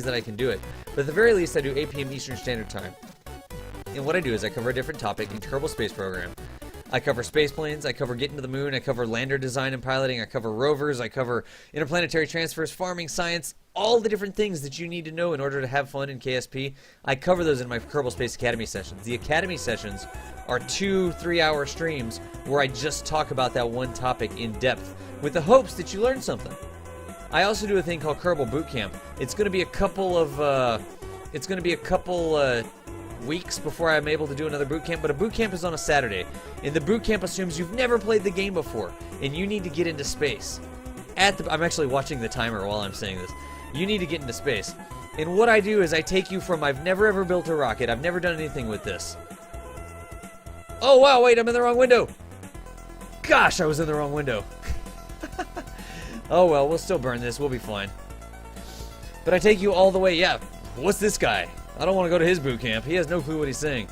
that I can do it. But at the very least, I do 8 p.m. Eastern Standard Time. And what I do is I cover a different topic in Kerbal Space Program. I cover space planes, I cover getting to the moon, I cover lander design and piloting, I cover rovers, I cover interplanetary transfers, farming science, all the different things that you need to know in order to have fun in KSP. I cover those in my Kerbal Space Academy sessions. The Academy sessions are 2 3-hour streams where I just talk about that one topic in depth with the hopes that you learn something. I also do a thing called Kerbal Boot Camp. It's going to be a couple weeks before I'm able to do another boot camp, but a boot camp is on a Saturday, and the boot camp assumes you've never played the game before, and you need to get into space. I'm actually watching the timer while I'm saying this. You need to get into space. And what I do is I take you from I've never ever built a rocket, I've never done anything with this. Oh wow, wait, I'm in the wrong window. Gosh, I was in the wrong window. Oh well, we'll still burn this, we'll be fine. But I take you all the way, yeah, what's this guy? I don't want to go to his boot camp, he has no clue what he's saying.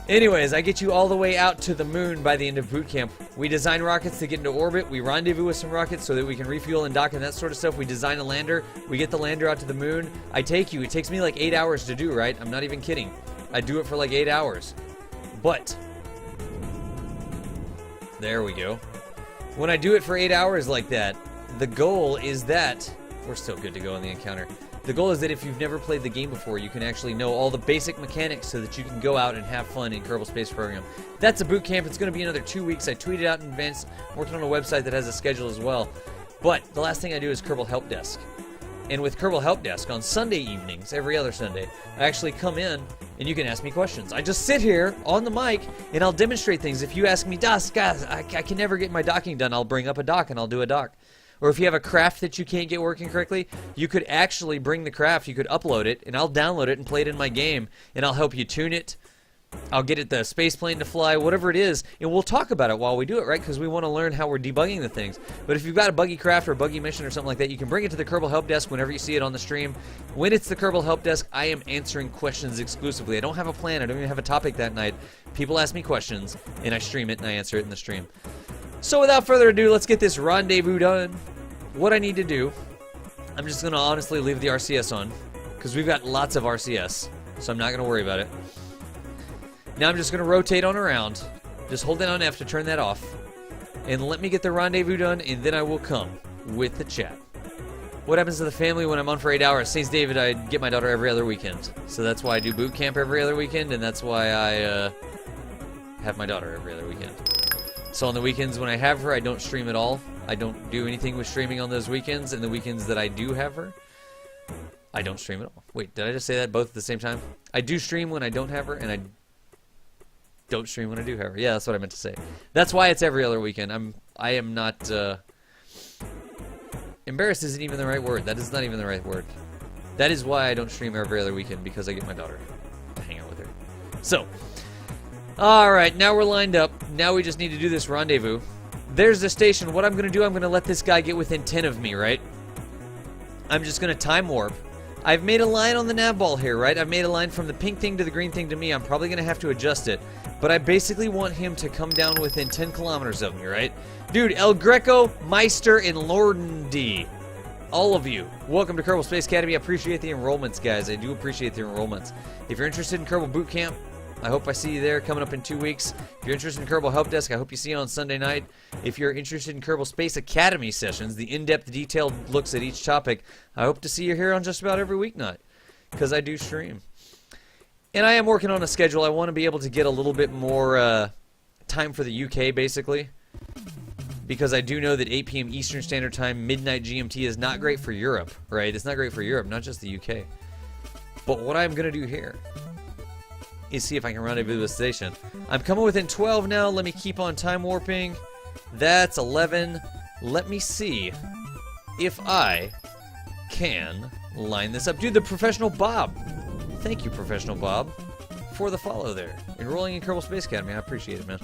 Anyways, I get you all the way out to the moon by the end of boot camp. We design rockets to get into orbit, we rendezvous with some rockets so that we can refuel and dock and that sort of stuff. We design a lander, we get the lander out to the moon. I take you, it takes me like 8 hours to do, right? I'm not even kidding. I do it for like 8 hours. But, there we go. When I do it for 8 hours like that, the goal is that, we're still good to go on the encounter. The goal is that if you've never played the game before, you can actually know all the basic mechanics so that you can go out and have fun in Kerbal Space Program. That's a boot camp. It's going to be another 2 weeks. I tweeted out in advance. I'm working on a website that has a schedule as well. But the last thing I do is Kerbal Help Desk. And with Kerbal Help Desk on Sunday evenings, every other Sunday, I actually come in and you can ask me questions. I just sit here on the mic and I'll demonstrate things. If you ask me, guys, I can never get my docking done, I'll bring up a dock and I'll do a dock. Or if you have a craft that you can't get working correctly, you could actually bring the craft, you could upload it, and I'll download it and play it in my game, and I'll help you tune it. I'll get it the space plane to fly, whatever it is, and we'll talk about it while we do it, right? Because we want to learn how we're debugging the things. But if you've got a buggy craft or a buggy mission or something like that, you can bring it to the Kerbal Help Desk whenever you see it on the stream. When it's the Kerbal Help Desk, I am answering questions exclusively. I don't have a plan. I don't even have a topic that night. People ask me questions, and I stream it, and I answer it in the stream. So without further ado, let's get this rendezvous done. What I need to do, I'm just going to honestly leave the RCS on, because we've got lots of RCS, so I'm not going to worry about it. Now I'm just going to rotate on around, just hold down F to turn that off, and let me get the rendezvous done, and then I will come with the chat. What happens to the family when I'm on for 8 hours? St. David, I get my daughter every other weekend, so that's why I do boot camp every other weekend, and that's why I have my daughter every other weekend. So on the weekends when I have her, I don't stream at all. I don't do anything with streaming on those weekends, and the weekends that I do have her, I don't stream at all. Wait, did I just say that both at the same time? I do stream when I don't have her, and I don't stream when I do have her. Yeah, that's what I meant to say. That's why it's every other weekend. I am not, embarrassed isn't even the right word. That is not even the right word. That is why I don't stream every other weekend, because I get my daughter to hang out with her. So, alright, now we're lined up. Now we just need to do this rendezvous. There's the station. What I'm going to do, I'm going to let this guy get within 10 of me, right? I'm just going to time warp. I've made a line on the nav ball here, right? I've made a line from the pink thing to the green thing to me. I'm probably going to have to adjust it. But I basically want him to come down within 10 kilometers of me, right? Dude, El Greco, Meister, and Lordandy. All of you, welcome to Kerbal Space Academy. I appreciate the enrollments, guys. I do appreciate the enrollments. If you're interested in Kerbal Boot Camp, I hope I see you there coming up in 2 weeks. If you're interested in Kerbal Help Desk, I hope you see you on Sunday night. If you're interested in Kerbal Space Academy sessions, the in-depth detailed looks at each topic, I hope to see you here on just about every weeknight, because I do stream. And I am working on a schedule. I want to be able to get a little bit more time for the UK, basically, because I do know that 8 p.m. Eastern Standard Time, midnight GMT, is not great for Europe, right? It's not great for Europe, not just the UK. But what I'm going to do here is see if I can rendezvous the station. I'm coming within 12 now. Let me keep on time warping. That's 11. Let me see if I can line this up. Dude, the Professional Bob. Thank you, Professional Bob, for the follow there. Enrolling in Kerbal Space Academy. I appreciate it, man.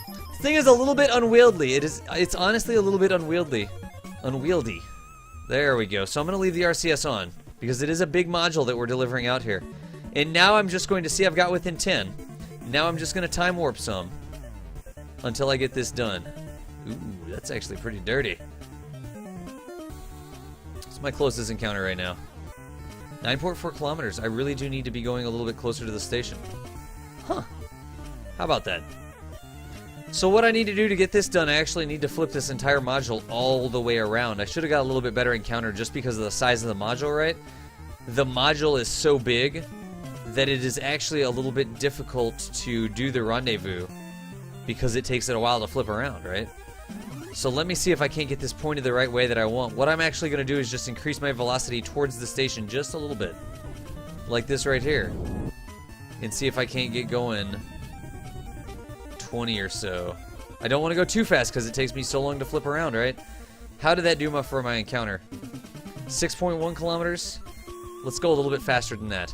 This thing is a little bit unwieldy. It's honestly a little bit unwieldy. Unwieldy. There we go. So I'm going to leave the RCS on, because it is a big module that we're delivering out here. And now I'm just going to see I've got within 10. Now I'm just going to time warp some until I get this done. Ooh, that's actually pretty dirty. It's my closest encounter right now. 9.4 kilometers. I really do need to be going a little bit closer to the station. Huh. How about that? So what I need to do to get this done, I actually need to flip this entire module all the way around. I should have got a little bit better encounter just because of the size of the module, right? The module is so big that it is actually a little bit difficult to do the rendezvous because it takes it a while to flip around, right? So let me see if I can't get this pointed the right way that I want. What I'm actually going to do is just increase my velocity towards the station just a little bit. Like this right here. And see if I can't get going 20 or so. I don't want to go too fast because it takes me so long to flip around, right? How did that do for my encounter? 6.1 kilometers? Let's go a little bit faster than that.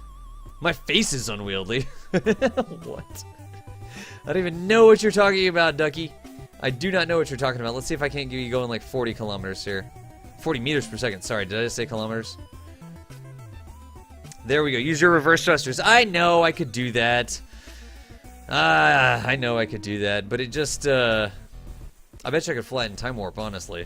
My face is unwieldy. What? I don't even know what you're talking about, Ducky. I do not know what you're talking about. Let's see if I can't get you going like 40 kilometers here. 40 meters per second. Sorry, did I just say kilometers? There we go. Use your reverse thrusters. I know I could do that. I know I could do that, but it just, I bet you I could fly in time warp, honestly.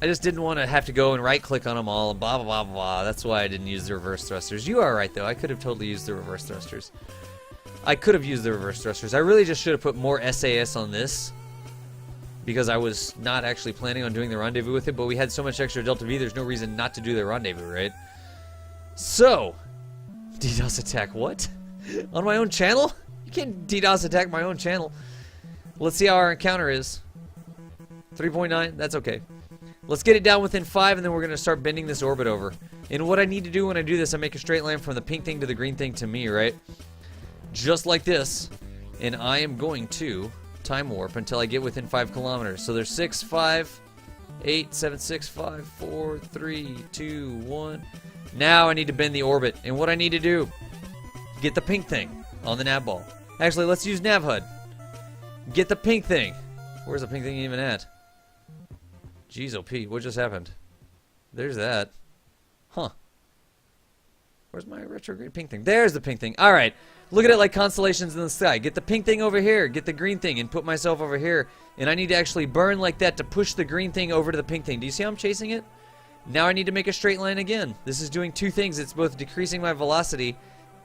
I just didn't want to have to go and right-click on them all and blah, blah, blah, blah. That's why I didn't use the reverse thrusters. You are right, though. I could have totally used the reverse thrusters. I could have used the reverse thrusters. I really just should have put more SAS on this because I was not actually planning on doing the rendezvous with it, but we had so much extra Delta V, there's no reason not to do the rendezvous, right? So, DDoS attack what? On my own channel? You can't DDoS attack my own channel. Let's see how our encounter is. 3.9, that's okay. Let's get it down within 5 and then we're going to start bending this orbit over. And what I need to do when I do this, I make a straight line from the pink thing to the green thing to me, right? Just like this. And I am going to time warp until I get within 5 kilometers. So there's 6, 5, 8, 7, 6, 5, 4, 3, 2, 1. Now I need to bend the orbit. And what I need to do, get the pink thing on the nav ball. Actually, let's use nav HUD. Get the pink thing. Where's the pink thing even at? Jeez, OP, what just happened? There's that. Huh. Where's my retrograde pink thing? There's the pink thing. All right. Look at it like constellations in the sky. Get the pink thing over here. Get the green thing and put myself over here. And I need to actually burn like that to push the green thing over to the pink thing. Do you see how I'm chasing it? Now I need to make a straight line again. This is doing two things. It's both decreasing my velocity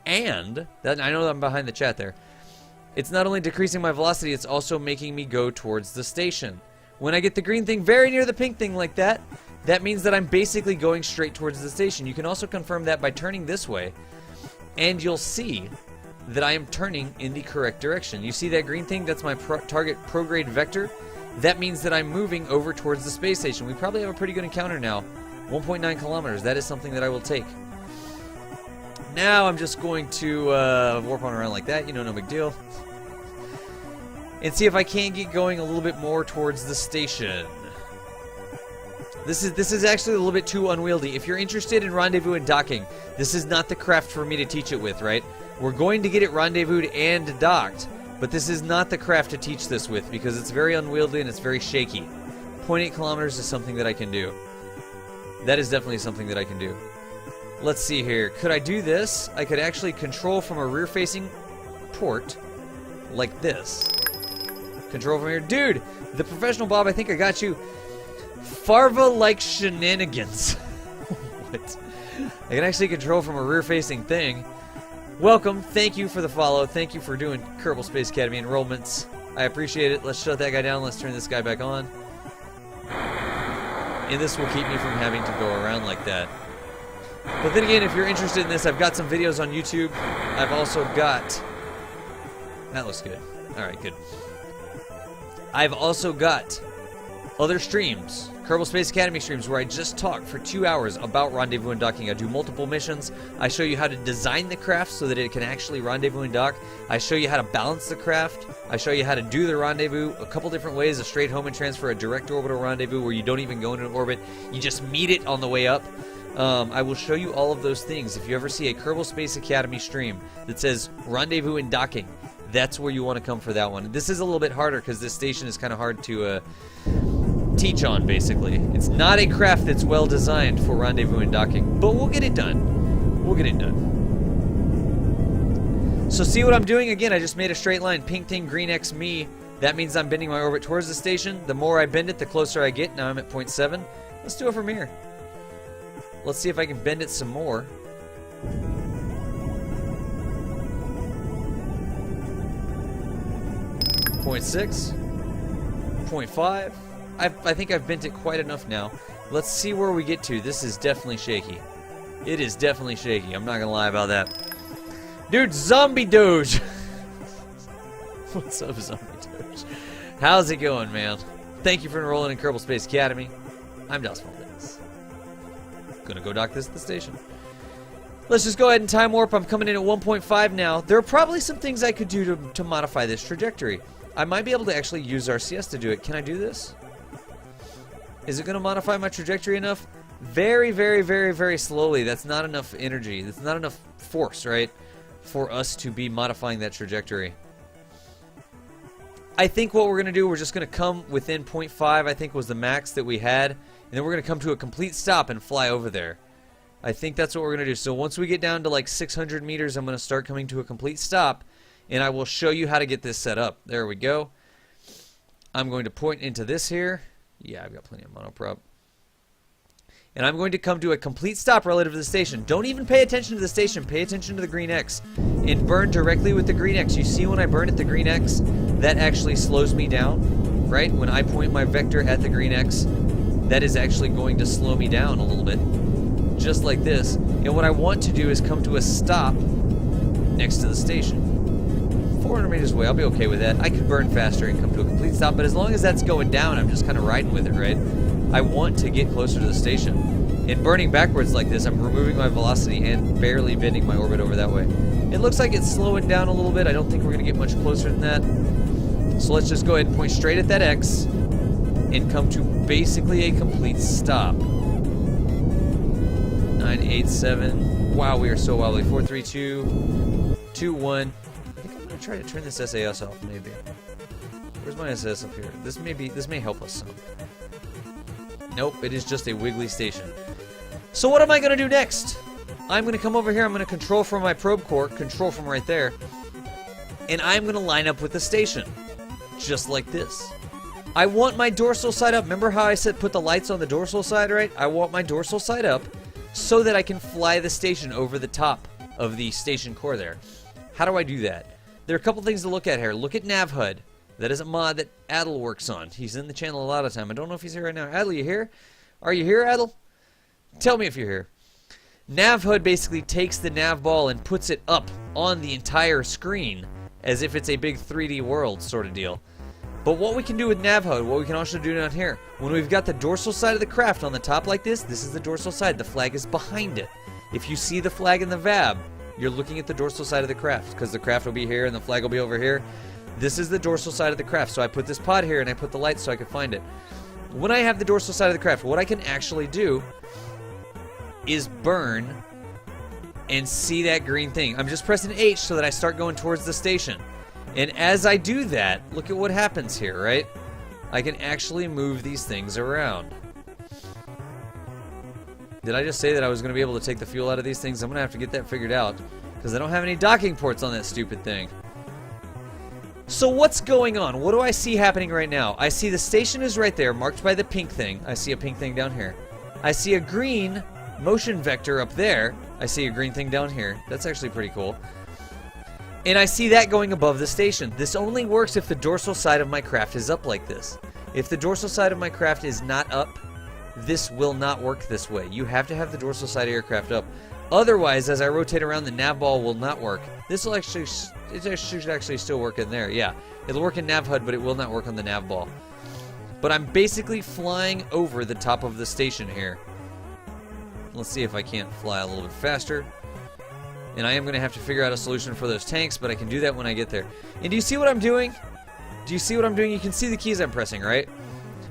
and... I know that I'm behind the chat there. It's not only decreasing my velocity, it's also making me go towards the station. When I get the green thing very near the pink thing like that, that means that I'm basically going straight towards the station. You can also confirm that by turning this way, and you'll see that I am turning in the correct direction. You see that green thing? That's my target prograde vector. That means that I'm moving over towards the space station. We probably have a pretty good encounter now. 1.9 kilometers. That is something that I will take. Now I'm just going to warp on around like that. You know, no big deal. And see if I can't get going a little bit more towards the station. This is actually a little bit too unwieldy. If you're interested in rendezvous and docking, this is not the craft for me to teach it with, right? We're going to get it rendezvoused and docked, but this is not the craft to teach this with because it's very unwieldy and it's very shaky. 0.8 kilometers is something that I can do. That is definitely something that I can do. Let's see here. Could I do this? I could actually control from a rear-facing port like this. Control from here. Dude, the professional Bob, I think I got you. Farva-like shenanigans. What? I can actually control from a rear-facing thing. Welcome. Thank you for the follow. Thank you for doing Kerbal Space Academy enrollments. I appreciate it. Let's shut that guy down. Let's turn this guy back on. And this will keep me from having to go around like that. But then again, if you're interested in this, I've got some videos on YouTube. I've also got... That looks good. Alright, good. I've also got other streams, Kerbal Space Academy streams, where I just talk for 2 hours about rendezvous and docking. I do multiple missions. I show you how to design the craft so that it can actually rendezvous and dock. I show you how to balance the craft. I show you how to do the rendezvous a couple different ways, a straight home and transfer, a direct orbital rendezvous where you don't even go into an orbit. You just meet it on the way up. I will show you all of those things. If you ever see a Kerbal Space Academy stream that says rendezvous and docking, that's where you want to come for that one. This is a little bit harder because this station is kind of hard to teach on, basically. It's not a craft that's well designed for rendezvous and docking, but we'll get it done. We'll get it done. So see what I'm doing? Again, I just made a straight line. Pink thing, green X me. That means I'm bending my orbit towards the station. The more I bend it, the closer I get. Now I'm at 0.7. Let's do it from here. Let's see if I can bend it some more. .6, 0.5. I think I've bent it quite enough now. Let's see where we get to. This is definitely shaky. It is definitely shaky. I'm not gonna lie about that. Dude, Zombie Doge! What's up, Zombie Doge? How's it going, man? Thank you for enrolling in Kerbal Space Academy. I'm Dustful Dennis. Gonna go dock this at the station. Let's just go ahead and time warp. I'm coming in at 1.5 now. There are probably some things I could do to modify this trajectory. I might be able to actually use RCS to do it. Can I do this? Is it going to modify my trajectory enough? Very, very, very, very slowly. That's not enough energy. That's not enough force, right? For us to be modifying that trajectory. I think what we're going to do, we're just going to come within 0.5, I think was the max that we had. And then we're going to come to a complete stop and fly over there. I think that's what we're going to do. So once we get down to like 600 meters, I'm going to start coming to a complete stop. And I will show you how to get this set up. There we go. I'm going to point into this here. Yeah, I've got plenty of monoprop. And I'm going to come to a complete stop relative to the station. Don't even pay attention to the station. Pay attention to the green X. And burn directly with the green X. You see when I burn at the green X, that actually slows me down, right? When I point my vector at the green X, that is actually going to slow me down a little bit. Just like this. And what I want to do is come to a stop next to the station. 400 meters away, I'll be okay with that. I could burn faster and come to a complete stop, but as long as that's going down, I'm just kind of riding with it, right? I want to get closer to the station. And burning backwards like this, I'm removing my velocity and barely bending my orbit over that way. It looks like it's slowing down a little bit. I don't think we're going to get much closer than that. So let's just go ahead and point straight at that X and come to basically a complete stop. 987. Wow, we are so wobbly. 4, 3, 2, 2, 1. Try to turn this SAS off, maybe. Where's my SAS up here? This may help us some. Nope, it is just a wiggly station. So what am I gonna do next? I'm gonna come over here, I'm gonna control from my probe core, control from right there, and I'm gonna line up with the station. Just like this. I want my dorsal side up. Remember how I said put the lights on the dorsal side, right? I want my dorsal side up so that I can fly the station over the top of the station core there. How do I do that? There are a couple things to look at here. Look at NavHUD. That is a mod that Adel works on. He's in the channel a lot of time. I don't know if he's here right now. Adel, you here? Are you here, Adel? Tell me if you're here. NavHUD basically takes the nav ball and puts it up on the entire screen as if it's a big 3D world sort of deal. But what we can do with NavHUD, what we can also do down here, when we've got the dorsal side of the craft on the top like this is the dorsal side. The flag is behind it. If you see the flag in the VAB, you're looking at the dorsal side of the craft because the craft will be here and the flag will be over here. This is the dorsal side of the craft. So I put this pod here and I put the lights so I could find it. When I have the dorsal side of the craft, what I can actually do is burn and see that green thing. I'm just pressing H so that I start going towards the station. And as I do that, look at what happens here, right? I can actually move these things around. Did I just say that I was going to be able to take the fuel out of these things? I'm going to have to get that figured out because I don't have any docking ports on that stupid thing. So what's going on? What do I see happening right now? I see the station is right there, marked by the pink thing. I see a pink thing down here. I see a green motion vector up there. I see a green thing down here. That's actually pretty cool. And I see that going above the station. This only works if the dorsal side of my craft is up like this. If the dorsal side of my craft is not up, this will not work this way. You have to have the dorsal side of your craft up. Otherwise, as I rotate around, the nav ball will not work. This will actually, it should actually still work in there. Yeah, it'll work in NavHUD, but it will not work on the nav ball. But I'm basically flying over the top of the station here. Let's see if I can't fly a little bit faster. And I am going to have to figure out a solution for those tanks, but I can do that when I get there. And do you see what I'm doing? Do you see what I'm doing? You can see the keys I'm pressing, right?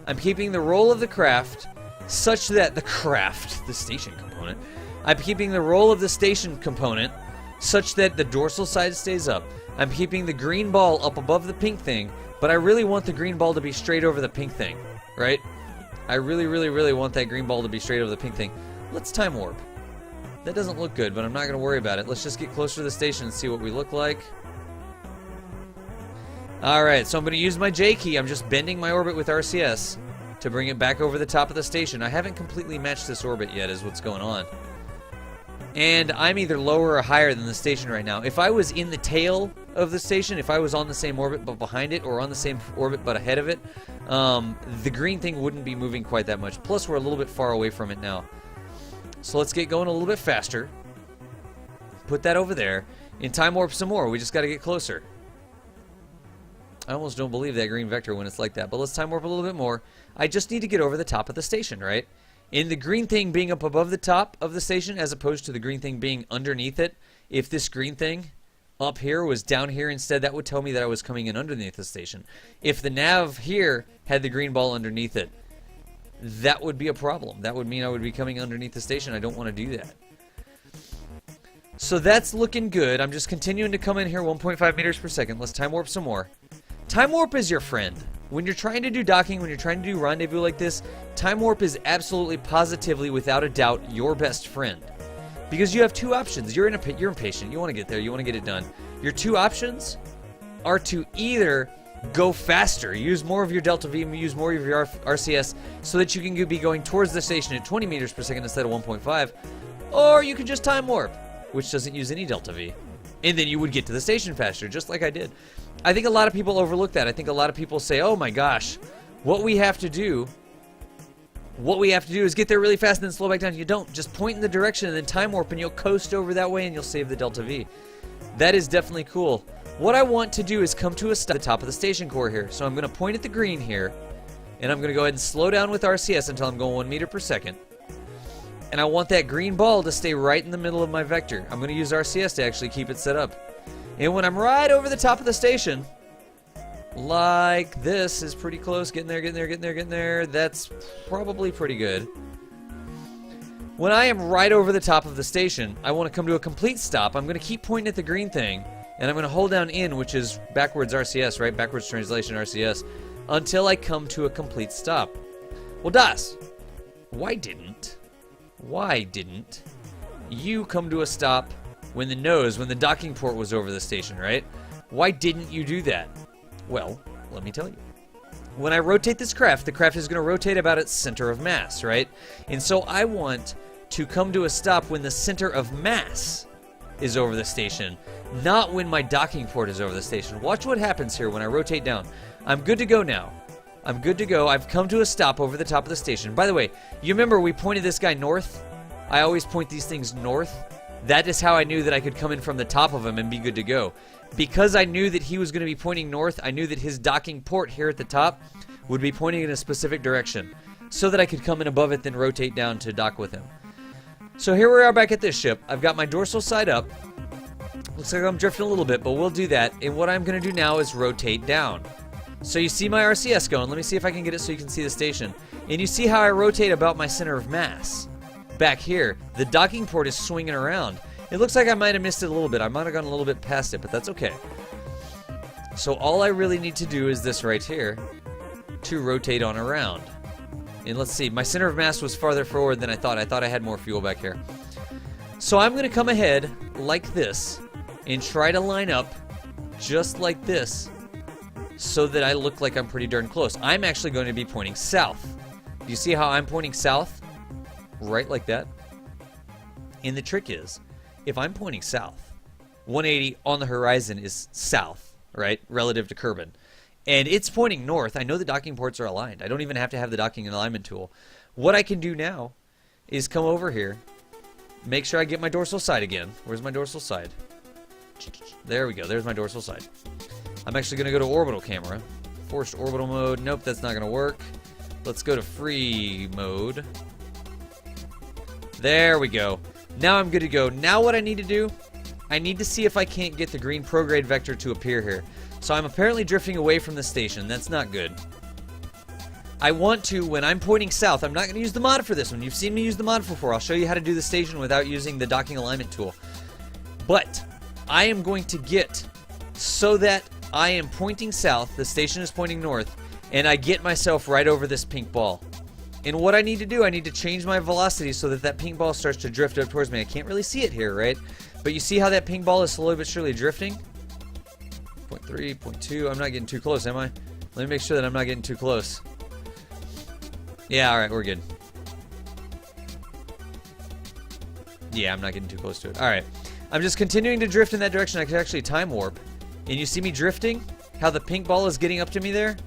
I'm keeping the roll of the craft such that the station component, I'm keeping the roll of the station component such that the dorsal side stays up. I'm keeping the green ball up above the pink thing, but I really want the green ball to be straight over the pink thing, right? I really, really, really want that green ball to be straight over the pink thing. Let's time warp. That doesn't look good, but I'm not going to worry about it. Let's just get closer to the station and see what we look like. Alright, so I'm going to use my J key. I'm just bending my orbit with RCS. to bring it back over the top of the station. I haven't completely matched this orbit yet is what's going on. And I'm either lower or higher than the station right now. If I was in the tail of the station, if I was on the same orbit but behind it, or on the same orbit but ahead of it, the green thing wouldn't be moving quite that much. Plus, we're a little bit far away from it now. So let's get going a little bit faster. Put that over there. And time warp some more. We just got to get closer. I almost don't believe that green vector when it's like that. But let's time warp a little bit more. I just need to get over the top of the station, right? In the green thing being up above the top of the station as opposed to the green thing being underneath it, if this green thing up here was down here instead, that would tell me that I was coming in underneath the station. If the nav here had the green ball underneath it, that would be a problem. That would mean I would be coming underneath the station. I don't want to do that. So that's looking good. I'm just continuing to come in here 1.5 meters per second. Let's time warp some more. Time warp is your friend. When you're trying to do docking, when you're trying to do rendezvous like this, time warp is absolutely, positively, without a doubt, your best friend. Because you have two options. You're impatient. You want to get there. You want to get it done. Your two options are to either go faster, use more of your delta V, use more of your RCS, so that you can be going towards the station at 20 meters per second instead of 1.5, or you can just time warp, which doesn't use any delta V. And then you would get to the station faster, just like I did. I think a lot of people overlook that. I think a lot of people say, oh my gosh, what we have to do is get there really fast and then slow back down. You don't. Just point in the direction and then time warp, and you'll coast over that way and you'll save the delta V. That is definitely cool. What I want to do is come to a stop at the top of the station core here. So I'm going to point at the green here, and I'm going to go ahead and slow down with RCS until I'm going 1 meter per second. And I want that green ball to stay right in the middle of my vector. I'm going to use RCS to actually keep it set up. And when I'm right over the top of the station, like this, is pretty close, getting there, that's probably pretty good. When I am right over the top of the station, I want to come to a complete stop. I'm going to keep pointing at the green thing, and I'm going to hold down in, which is backwards RCS, right? Backwards translation RCS, until I come to a complete stop. Well, Das, why didn't you come to a stop when the docking port was over the station, right? Why didn't you do that? Well, let me tell you. When I rotate this craft, the craft is going to rotate about its center of mass, right? And so I want to come to a stop when the center of mass is over the station, not when my docking port is over the station. Watch what happens here when I rotate down. I'm good to go now. I'm good to go. I've come to a stop over the top of the station. By the way, you remember we pointed this guy north? I always point these things north. That is how I knew that I could come in from the top of him and be good to go. Because I knew that he was going to be pointing north, I knew that his docking port here at the top would be pointing in a specific direction, so that I could come in above it, then rotate down to dock with him. So here we are back at this ship. I've got my dorsal side up. Looks like I'm drifting a little bit, but we'll do that. And what I'm going to do now is rotate down. So you see my RCS going. Let me see if I can get it so you can see the station. And you see how I rotate about my center of mass. Back here, the docking port is swinging around. It looks like I might have missed it a little bit. I might have gone a little bit past it, but that's okay. So all I really need to do is this right here to rotate on around. And let's see, my center of mass was farther forward than I thought. I thought I had more fuel back here. So I'm going to come ahead like this and try to line up just like this so that I look like I'm pretty darn close. I'm actually going to be pointing south. Do you see how I'm pointing south? Right like that. And the trick is, if I'm pointing south, 180 on the horizon is south, right, relative to Kerbal. And it's pointing north. I know the docking ports are aligned. I don't even have to have the docking alignment tool. What I can do now is come over here, make sure I get my dorsal side again. Where's my dorsal side? There we go. There's my dorsal side. I'm actually going to go to orbital camera. Forced orbital mode. Nope, that's not going to work. Let's go to free mode. There we go. Now I'm good to go. Now what I need to do, I need to see if I can't get the green prograde vector to appear here. So I'm apparently drifting away from the station. That's not good. I want to, when I'm pointing south, I'm not going to use the mod for this one. You've seen me use the mod before. I'll show you how to do the station without using the docking alignment tool. But I am going to get so that I am pointing south, the station is pointing north, and I get myself right over this pink ball. And what I need to do, I need to change my velocity so that that pink ball starts to drift up towards me. I can't really see it here, right? But you see how that pink ball is slowly but surely drifting? 0.3, 0.2. I'm not getting too close, am I? Let me make sure that I'm not getting too close. Yeah, alright, we're good. Yeah, I'm not getting too close to it. Alright. I'm just continuing to drift in that direction. I could actually time warp. And you see me drifting? How the pink ball is getting up to me there?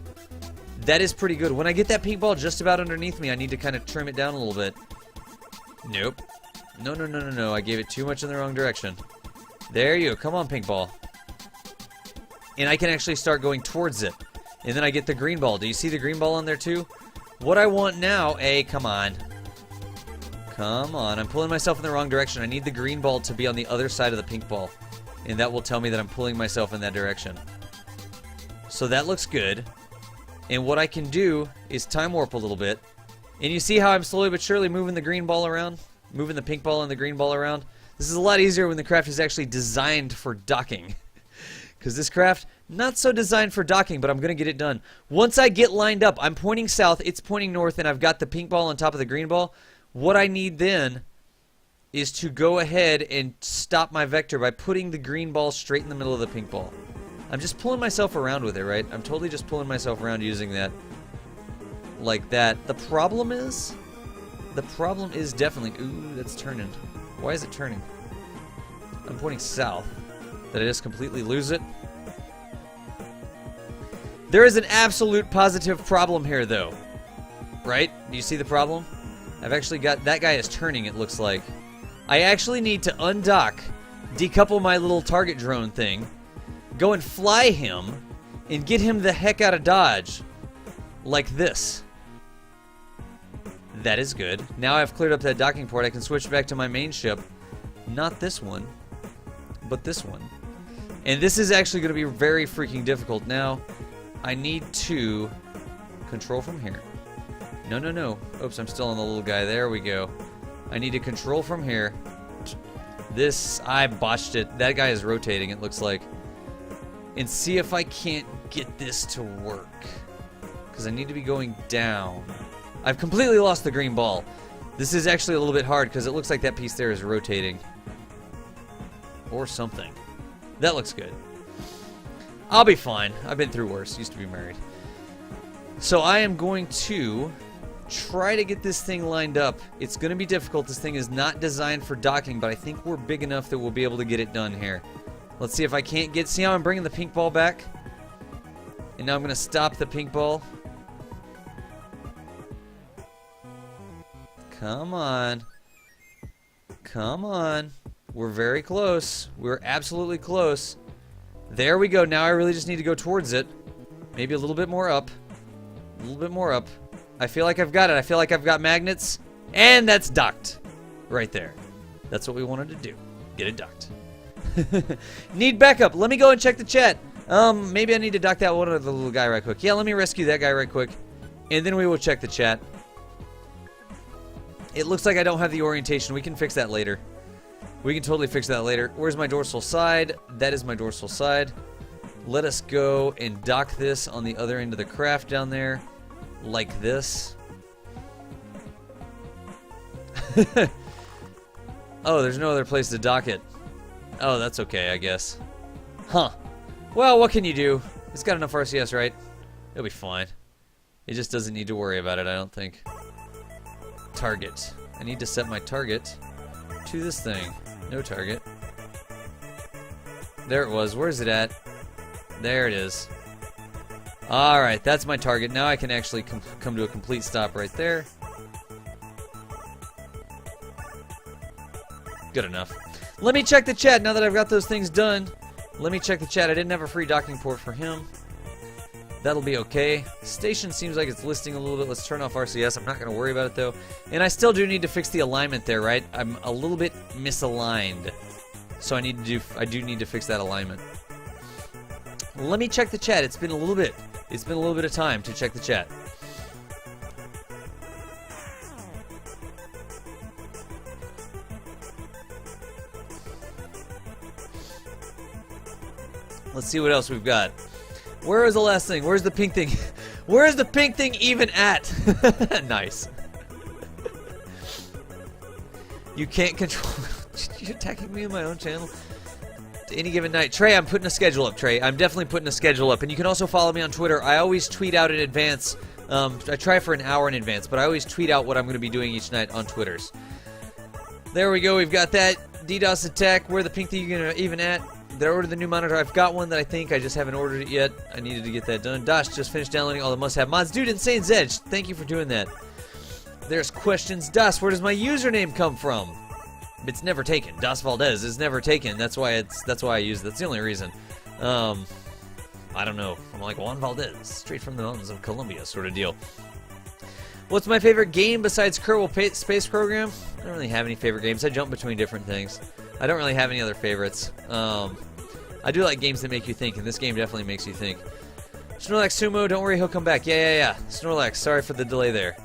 That is pretty good. When I get that pink ball just about underneath me, I need to kind of trim it down a little bit. Nope. No, no, no, no, no. I gave it too much in the wrong direction. There you go. Come on, pink ball. And I can actually start going towards it. And then I get the green ball. Do you see the green ball on there too? What I want now... come on. Come on. I'm pulling myself in the wrong direction. I need the green ball to be on the other side of the pink ball. And that will tell me that I'm pulling myself in that direction. So that looks good. And what I can do is time warp a little bit. And you see how I'm slowly but surely moving the green ball around? Moving the pink ball and the green ball around? This is a lot easier when the craft is actually designed for docking. Because this craft, not so designed for docking, but I'm going to get it done. Once I get lined up, I'm pointing south, it's pointing north, and I've got the pink ball on top of the green ball. What I need then is to go ahead and stop my vector by putting the green ball straight in the middle of the pink ball. I'm just pulling myself around with it, right? I'm totally just pulling myself around using that. Like that. The problem is definitely... Ooh, that's turning. Why is it turning? I'm pointing south. Did I just completely lose it? There is an absolute positive problem here, though. Right? Do you see the problem? I've actually got... That guy is turning, it looks like. I actually need to undock, decouple my little target drone thing, go and fly him, and get him the heck out of Dodge. Like this. That is good. Now I've cleared up that docking port, I can switch back to my main ship. Not this one, but this one. And this is actually going to be very freaking difficult. Now, I need to control from here. No, no, no. Oops, I'm still on the little guy. There we go. I need to control from here. This, I botched it. That guy is rotating, it looks like. And see if I can't get this to work. Because I need to be going down. I've completely lost the green ball. This is actually a little bit hard because it looks like that piece there is rotating. Or something. That looks good. I'll be fine. I've been through worse. Used to be married. So I am going to try to get this thing lined up. It's going to be difficult. This thing is not designed for docking, but I think we're big enough that we'll be able to get it done here. Let's see if I can't get... See how I'm bringing the pink ball back? And now I'm going to stop the pink ball. Come on. Come on. We're very close. We're absolutely close. There we go. Now I really just need to go towards it. Maybe a little bit more up. A little bit more up. I feel like I've got it. I feel like I've got magnets. And that's docked. Right there. That's what we wanted to do. Get it docked. Need backup. Let me go and check the chat. Maybe I need to dock that one other little guy right quick. Yeah, let me rescue that guy right quick. And then we will check the chat. It looks like I don't have the orientation. We can fix that later. We can totally fix that later. Where's my dorsal side? That is my dorsal side. Let us go and dock this on the other end of the craft down there. Like this. Oh, there's no other place to dock it. Oh, that's okay, I guess. Huh. Well, what can you do? It's got enough RCS, right? It'll be fine. It just doesn't need to worry about it, I don't think. Target. I need to set my target to this thing. No target. There it was. Where's it at? There it is. Alright, that's my target. Now I can actually come to a complete stop right there. Good enough. Let me check the chat now that I've got those things done. Let me check the chat. I didn't have a free docking port for him. That'll be okay. Station seems like it's listing a little bit. Let's turn off RCS. I'm not going to worry about it, though. And I still do need to fix the alignment there, right? I'm a little bit misaligned. So I do need to fix that alignment. Let me check the chat. It's been a little bit. It's been a little bit of time to check the chat. Let's see what else we've got. Where is the last thing? Where's the pink thing? Where is the pink thing even at? Nice. You can't control... You're attacking me on my own channel? To any given night. Trey, I'm putting a schedule up, Trey. I'm definitely putting a schedule up. And you can also follow me on Twitter. I always tweet out in advance I try for an hour in advance, but I always tweet out what I'm going to be doing each night on Twitters. There we go. We've got that DDoS attack. Where the pink thing even at? Did I order the new monitor? I've got one that I think. I just haven't ordered it yet. I needed to get that done. Dosh just finished downloading all the must-have mods. Dude, Insane Zedge, thank you for doing that. There's questions. Das, where does my username come from? It's never taken. Das Valdez is never taken. That's why I use it. That's the only reason. I don't know. I'm like Juan Valdez, straight from the mountains of Colombia, sort of deal. What's my favorite game besides Kerbal Space Program? I don't really have any favorite games. I jump between different things. I don't really have any other favorites. I do like games that make you think, and this game definitely makes you think. Snorlax Sumo, don't worry, he'll come back. Yeah. Snorlax, sorry for the delay there.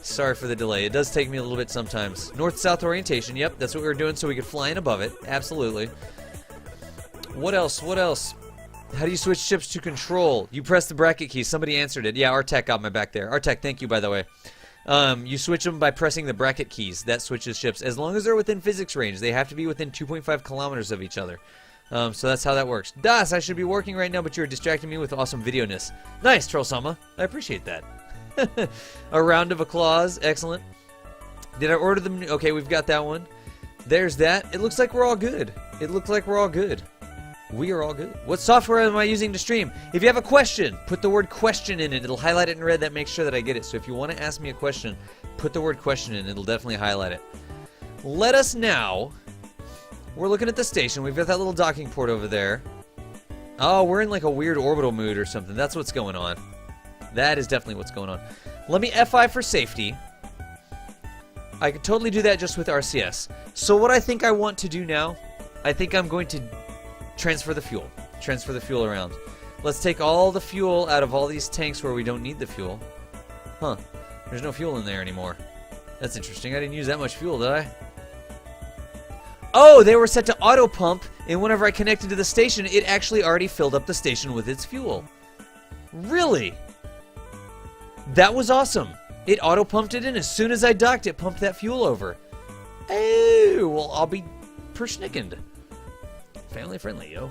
Sorry for the delay. It does take me a little bit sometimes. North-south orientation. Yep, that's what we were doing so we could fly in above it. Absolutely. What else? How do you switch ships to control? You press the bracket key. Somebody answered it. Yeah, Artec got my back there. Artec, thank you, by the way. You switch them by pressing the bracket keys. That switches ships. As long as they're within physics range. They have to be within 2.5 kilometers of each other. So that's how that works. Das, I should be working right now, but you're distracting me with awesome video-ness. Nice, Trollsama. I appreciate that. A round of applause. Excellent. Did I order them? Okay, we've got that one. There's that. It looks like we're all good. We are all good. What software am I using to stream? If you have a question, put the word question in it. It'll highlight it in red. That makes sure that I get it. So if you want to ask me a question, put the word question in. It'll definitely highlight it. Let us now. We're looking at the station. We've got that little docking port over there. Oh, we're in like a weird orbital mood or something. That's what's going on. That is definitely what's going on. Let me F5 for safety. I could totally do that just with RCS. So what I think I want to do now, I think I'm going to transfer the fuel. Transfer the fuel around. Let's take all the fuel out of all these tanks where we don't need the fuel. Huh. There's no fuel in there anymore. That's interesting. I didn't use that much fuel, did I? Oh, they were set to auto pump, and whenever I connected to the station, it actually already filled up the station with its fuel. Really? That was awesome. It auto pumped it in. As soon as I docked, it pumped that fuel over. Oh, well, I'll be persnickened. Family friendly, yo.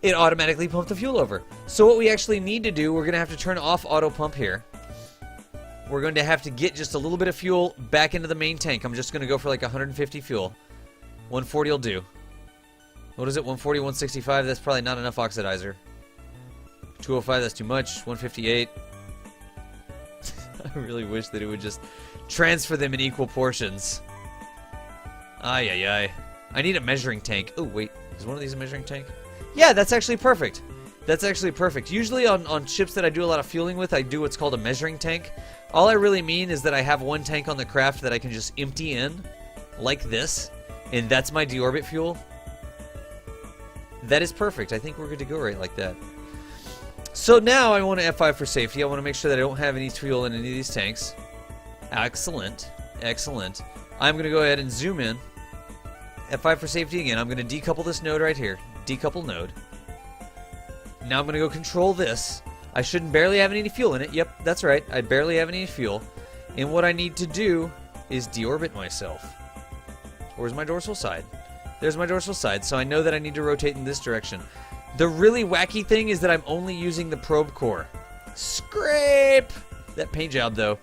It automatically pumped the fuel over. So what we actually need to do, we're going to have to turn off auto pump here. We're going to have to get just a little bit of fuel back into the main tank. I'm just going to go for like 150 fuel. 140 will do. What is it? 140, 165? That's probably not enough oxidizer. 205, that's too much. 158. I really wish that it would just transfer them in equal portions. Ay. I need a measuring tank. Oh, wait. Is one of these a measuring tank? Yeah, that's actually perfect. That's actually perfect. Usually on ships that I do a lot of fueling with, I do what's called a measuring tank. All I really mean is that I have one tank on the craft that I can just empty in, like this, and that's my deorbit fuel. That is perfect. I think we're good to go right like that. So now I want to F5 for safety. I want to make sure that I don't have any fuel in any of these tanks. Excellent. Excellent. I'm going to go ahead and zoom in. F5 for safety again. I'm going to decouple this node right here. Decouple node. Now I'm going to go control this. I shouldn't barely have any fuel in it. Yep, that's right. I barely have any fuel. And what I need to do is deorbit myself. Where's my dorsal side? There's my dorsal side. So I know that I need to rotate in this direction. The really wacky thing is that I'm only using the probe core. Scrape! That paint job, though.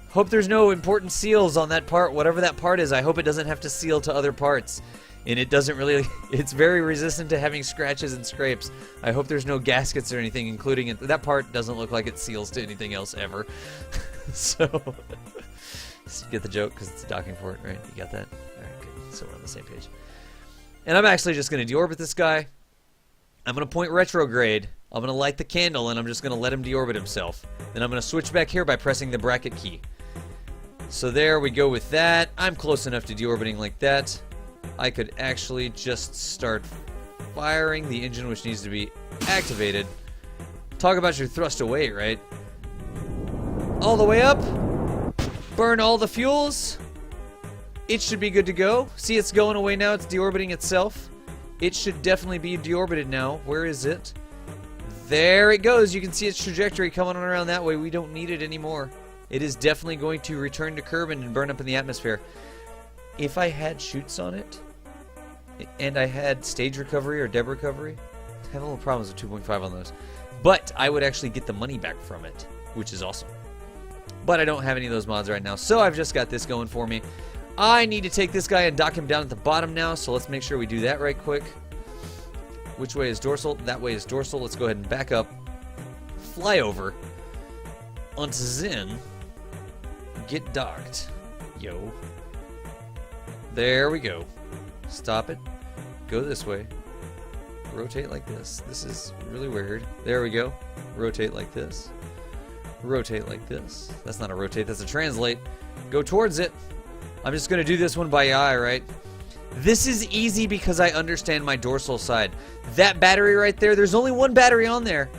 Hope there's no important seals on that part. Whatever that part is, I hope it doesn't have to seal to other parts. And it doesn't really... It's very resistant to having scratches and scrapes. I hope there's no gaskets or anything, including it. That part doesn't look like it seals to anything else ever. So... you get the joke, because it's a docking port, right? You got that? Alright, good. So we're on the same page. And I'm actually just going to deorbit this guy. I'm going to point retrograde. I'm going to light the candle, and I'm just going to let him deorbit himself. Then I'm going to switch back here by pressing the bracket key. So there we go with that. I'm close enough to deorbiting like that. I could actually just start firing the engine, which needs to be activated. Talk about your thrust away, right? All the way up. Burn all the fuels. It should be good to go. See, it's going away now. It's deorbiting itself. It should definitely be deorbited now. Where is it? There it goes. You can see its trajectory coming on around that way. We don't need it anymore. It is definitely going to return to Kerbal and burn up in the atmosphere. If I had chutes on it, and I had stage recovery or deb recovery, I have a little problems with 2.5 on those. But I would actually get the money back from it, which is awesome. But I don't have any of those mods right now, so I've just got this going for me. I need to take this guy and dock him down at the bottom now, so let's make sure we do that right quick. Which way is dorsal? That way is dorsal. Let's go ahead and back up. Fly over. Onto Zen. Get docked. Yo. There we go. Stop it. Go this way. Rotate like this. This is really weird. There we go. Rotate like this. Rotate like this. That's not a rotate, that's a translate. Go towards it. I'm just going to do this one by eye, right? This is easy because I understand my dorsal side. That battery right there, there's only one battery on there.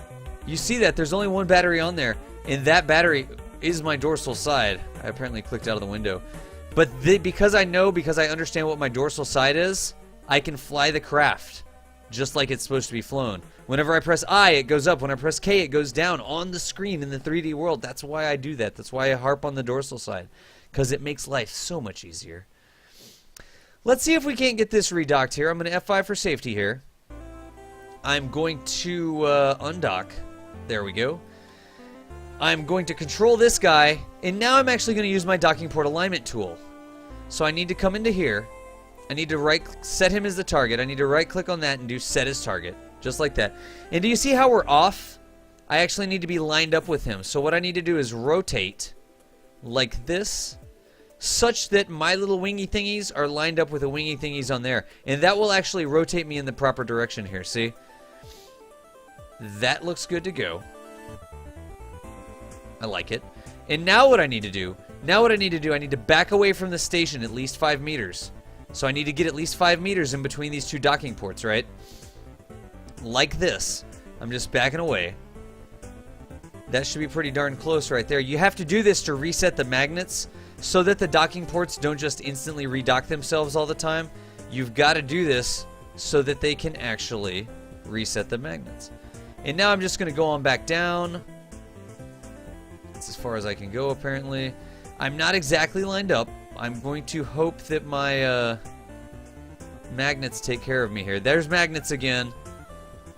You see that? There's only one battery on there. And that battery is my dorsal side. I apparently clicked out of the window. But because I understand what my dorsal side is, I can fly the craft just like it's supposed to be flown. Whenever I press I, it goes up. When I press K, it goes down on the screen in the 3D world. That's why I do that. That's why I harp on the dorsal side. Because it makes life so much easier. Let's see if we can't get this redocked here. I'm going to F5 for safety here. I'm going to undock. There we go. I'm going to control this guy. And now I'm actually going to use my docking port alignment tool. So I need to come into here. I need to set him as the target. I need to right click on that and do set as target. Just like that. And do you see how we're off? I actually need to be lined up with him. So what I need to do is rotate like this, such that my little wingy thingies are lined up with the wingy thingies on there. And that will actually rotate me in the proper direction here, see? That looks good to go. I like it. And now what I need to do, I need to back away from the station at least 5 meters. So I need to get at least 5 meters in between these two docking ports, right? Like this. I'm just backing away. That should be pretty darn close right there. You have to do this to reset the magnets so that the docking ports don't just instantly redock themselves all the time. You've got to do this so that they can actually reset the magnets. And now I'm just going to go on back down. That's as far as I can go, apparently. I'm not exactly lined up. I'm going to hope that my magnets take care of me here. There's magnets again.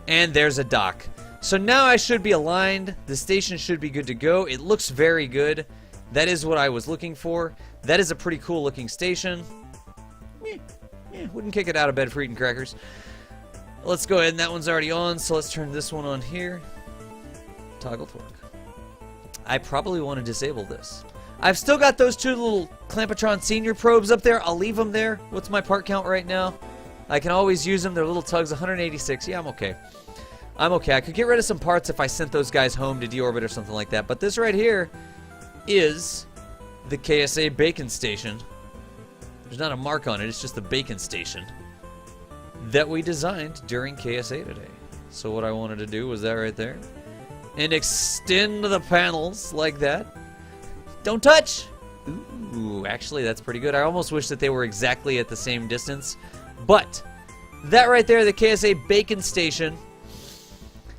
And there's a dock. So now I should be aligned. The station should be good to go. It looks very good. That is what I was looking for. That is a pretty cool looking station. Wouldn't kick it out of bed for eating crackers. Let's go ahead, and that one's already on, so let's turn this one on here. Toggle torque. I probably want to disable this. I've still got those two little Clampatron Senior probes up there. I'll leave them there. What's my part count right now? I can always use them. They're little tugs, 186. Yeah, I'm okay. I'm okay. I could get rid of some parts if I sent those guys home to deorbit or something like that. But this right here is the KSA Bacon Station. There's not a mark on it. It's just the Bacon Station that we designed during KSA today. So what I wanted to do was that right there. And extend the panels like that. Don't touch! Ooh, actually that's pretty good. I almost wish that they were exactly at the same distance. But that right there, the KSA Bacon Station.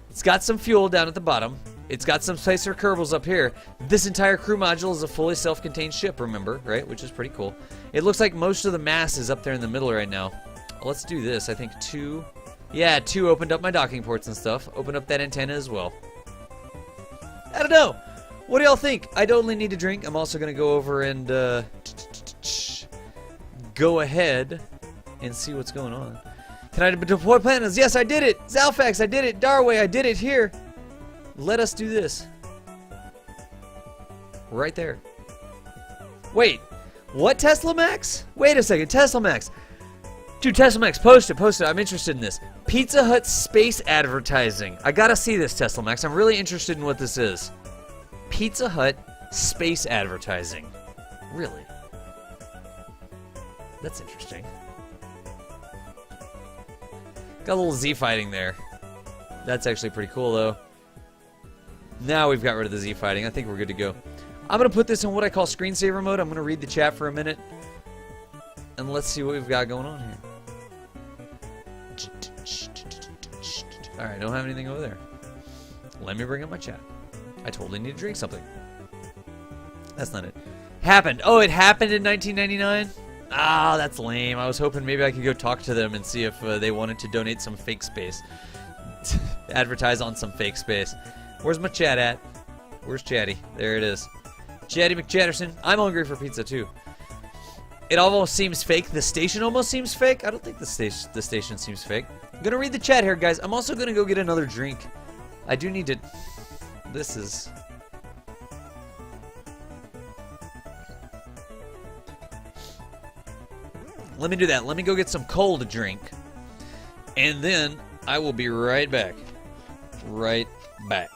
It's got some fuel down at the bottom. It's got some space for Kerbals up here. This entire crew module is a fully self-contained ship, remember, right? Which is pretty cool. It looks like most of the mass is up there in the middle right now. Let's do this. I think 2. Yeah, 2 opened up my docking ports and stuff. Opened up that antenna as well. I don't know. What do y'all think? I don't only need to drink. I'm also going to go over and go ahead and see what's going on. Can I deploy panels? Yes, I did it. Zalfax, I did it. Darway, I did it here. Let us do this. Right there. Wait. What, Tesla Max? Wait a second. Tesla Max. Dude, Tesla Max, post it. I'm interested in this. Pizza Hut space advertising. I gotta see this, Tesla Max. I'm really interested in what this is. Pizza Hut space advertising. Really? That's interesting. Got a little Z fighting there. That's actually pretty cool, though. Now we've got rid of the Z fighting. I think we're good to go. I'm going to put this in what I call screensaver mode. I'm going to read the chat for a minute. And let's see what we've got going on here. Alright, don't have anything over there. Let me bring up my chat. I totally need to drink something. That's not it. Happened. Oh, it happened in 1999? Ah, that's lame. I was hoping maybe I could go talk to them and see if they wanted to donate some fake space. advertise on some fake space. Where's my chat at? Where's Chatty? There it is. Chatty McChatterson. I'm hungry for pizza too. It almost seems fake. The station almost seems fake. I don't think the station seems fake. I'm gonna read the chat here, guys. I'm also gonna go get another drink. I do need to. This is. Let me do that. Let me go get some cold to drink. And then I will be right back. Right back.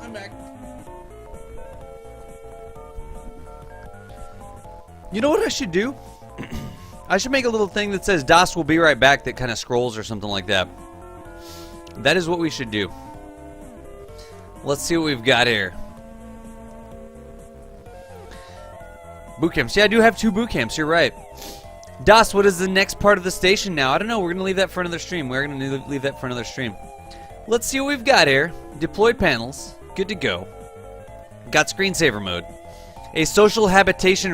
I'm back. You know what I should do? I should make a little thing that says DOS will be right back that kind of scrolls or something like that. That is what we should do. Let's see what we've got here. Boot camps. Yeah, I do have 2 boot camps. You're right. DOS, what is the next part of the station now? I don't know. We're going to leave that for another stream. We're going to leave that for another stream. Let's see what we've got here. Deployed panels. Good to go. Got screensaver mode. A social habitation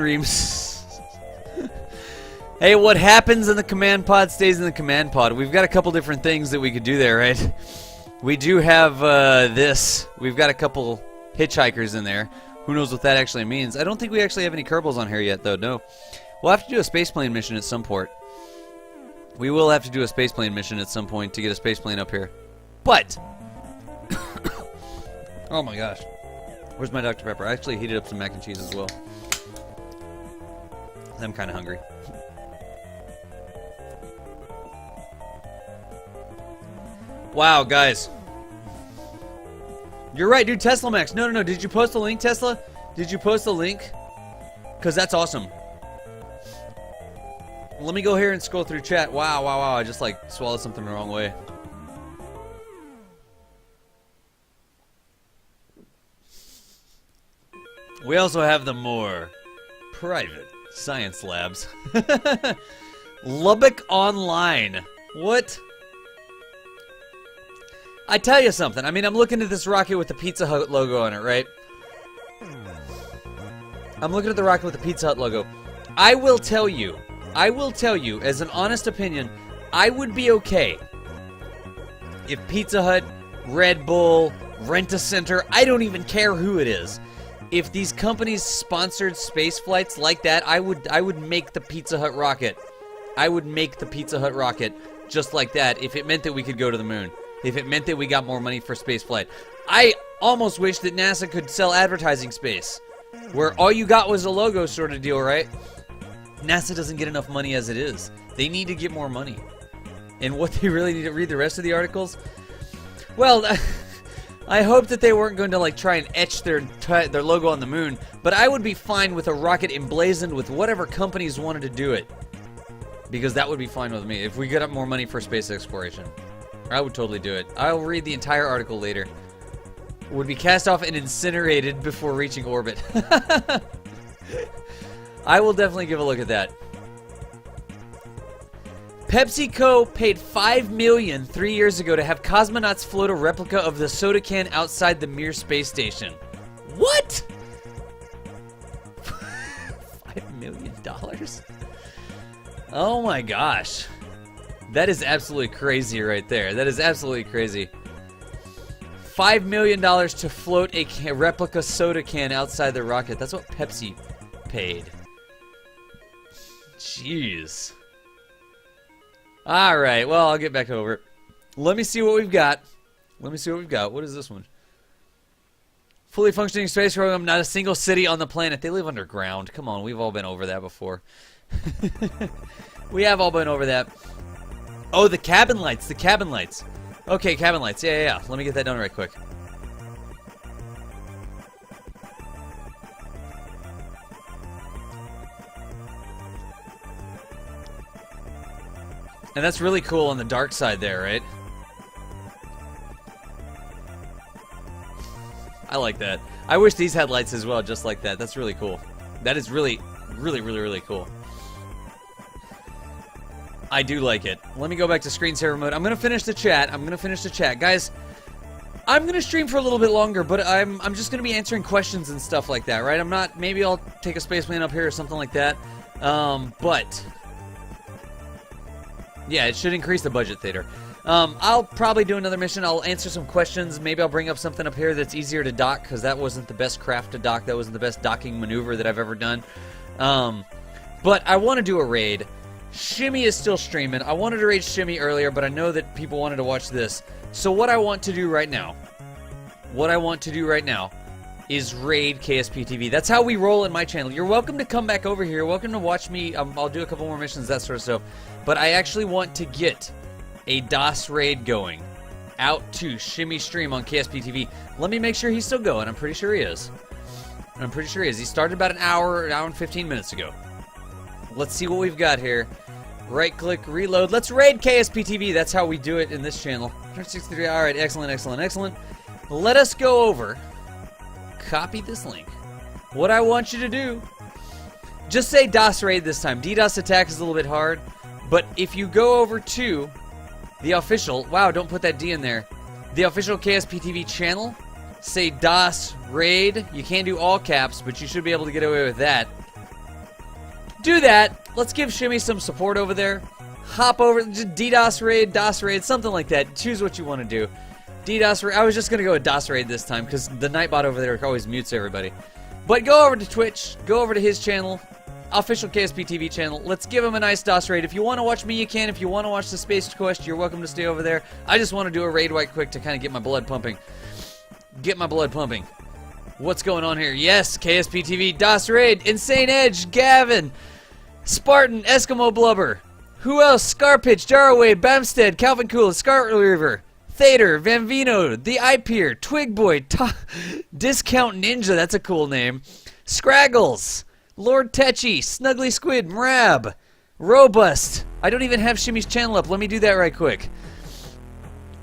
Hey, what happens in the command pod stays in the command pod. We've got a couple different things that we could do there, right? We do have this. We've got a couple hitchhikers in there. Who knows what that actually means? I don't think we actually have any Kerbals on here yet, though. No. We'll have to do a spaceplane mission at some point. We will have to do a spaceplane mission at some point to get a spaceplane up here. But... oh my gosh. Where's my Dr. Pepper? I actually heated up some mac and cheese as well. I'm kind of hungry. Wow, guys. You're right, dude. Tesla Max. No. Did you post a link, Tesla? Did you post a link? Because that's awesome. Let me go here and scroll through chat. Wow. I just, like, swallowed something the wrong way. We also have the more private science labs. Lubbock Online. What? I tell you something. I mean, I'm looking at this rocket with the Pizza Hut logo on it, right? I'm looking at the rocket with the Pizza Hut logo. I will tell you, I will tell you, as an honest opinion, I would be okay if Pizza Hut, Red Bull, Rent-A-Center, I don't even care who it is. If these companies sponsored space flights like that, I would make the Pizza Hut rocket. I would make the Pizza Hut rocket just like that if it meant that we could go to the moon. If it meant that we got more money for space flight. I almost wish that NASA could sell advertising space, where all you got was a logo sort of deal, right? NASA doesn't get enough money as it is. They need to get more money. And what they really need to read the rest of the articles? Well, I hope that they weren't going to like try and etch their logo on the moon, but I would be fine with a rocket emblazoned with whatever companies wanted to do it. Because that would be fine with me if we get up more money for space exploration. I would totally do it. I'll read the entire article later. Would be cast off and incinerated before reaching orbit. I will definitely give a look at that. PepsiCo paid $5 million 3 years ago to have cosmonauts float a replica of the soda can outside the Mir space station. What? $5 million? Oh my gosh. That is absolutely crazy right there. That is absolutely crazy. $5 million to float a replica soda can outside the rocket. That's what Pepsi paid. Jeez. Alright, well, I'll get back over it. Let me see what we've got. What is this one? Fully functioning space program, not a single city on the planet. They live underground. Come on, we've all been over that before. We have all been over that. Oh, the cabin lights. Okay, cabin lights. Yeah. Let me get that done right quick. And that's really cool on the dark side there, right? I like that. I wish these had lights as well, just like that. That's really cool. That is really cool. I do like it. Let me go back to screensaver mode. I'm going to finish the chat. Guys, I'm going to stream for a little bit longer, but I'm just going to be answering questions and stuff like that, right? I'm not... Maybe I'll take a spaceplane up here or something like that. But... yeah, it should increase the budget, Theater. I'll probably do another mission. I'll answer some questions. Maybe I'll bring up something up here that's easier to dock, because that wasn't the best craft to dock. That wasn't the best docking maneuver that I've ever done. But I want to do a raid. Shimmy is still streaming. I wanted to raid Shimmy earlier, but I know that people wanted to watch this. So what I want to do right now is raid KSP TV. That's how we roll in my channel. You're welcome to come back over here. You're welcome to watch me. I'll do a couple more missions, that sort of stuff. But I actually want to get a DOS raid going out to Shimmy stream on KSP TV. Let me make sure he's still going. I'm pretty sure he is. He started about an hour and 15 minutes ago. Let's see what we've got here. Right click, reload. Let's raid KSP TV. That's how we do it in this channel. 163. All right, excellent. Let us go over. Copy this link. What I want you to do, just say DOS raid this time. DDoS attack is a little bit hard, but if you go over to the official, wow, don't put that D in there, the official KSP TV channel, say DOS raid. You can't do all caps, but you should be able to get away with that. Do that. Let's give Shimmy some support over there. Hop over, just DDoS raid, DOS raid, something like that. Choose what you want to do. DDoS raid. I was just going to go with DOS raid this time because the Nightbot over there always mutes everybody. But go over to Twitch. Go over to his channel. Official KSP TV channel. Let's give him a nice DOS raid. If you want to watch me, you can. If you want to watch the Space Quest, you're welcome to stay over there. I just want to do a raid right quick to kind of get my blood pumping. What's going on here? Yes, KSP TV, DOS raid, Insane Edge, Gavin, Spartan, Eskimo Blubber. Who else? Scarpitch, Jarraway, Bamstead, Calvin Cool, Scar River, Thader, Van Vino, The Ipeer, Twig Boy, Discount Ninja, that's a cool name. Scraggles, Lord Tetchy, Snuggly Squid, Mrab, Robust. I don't even have Shimmy's channel up. Let me do that right quick.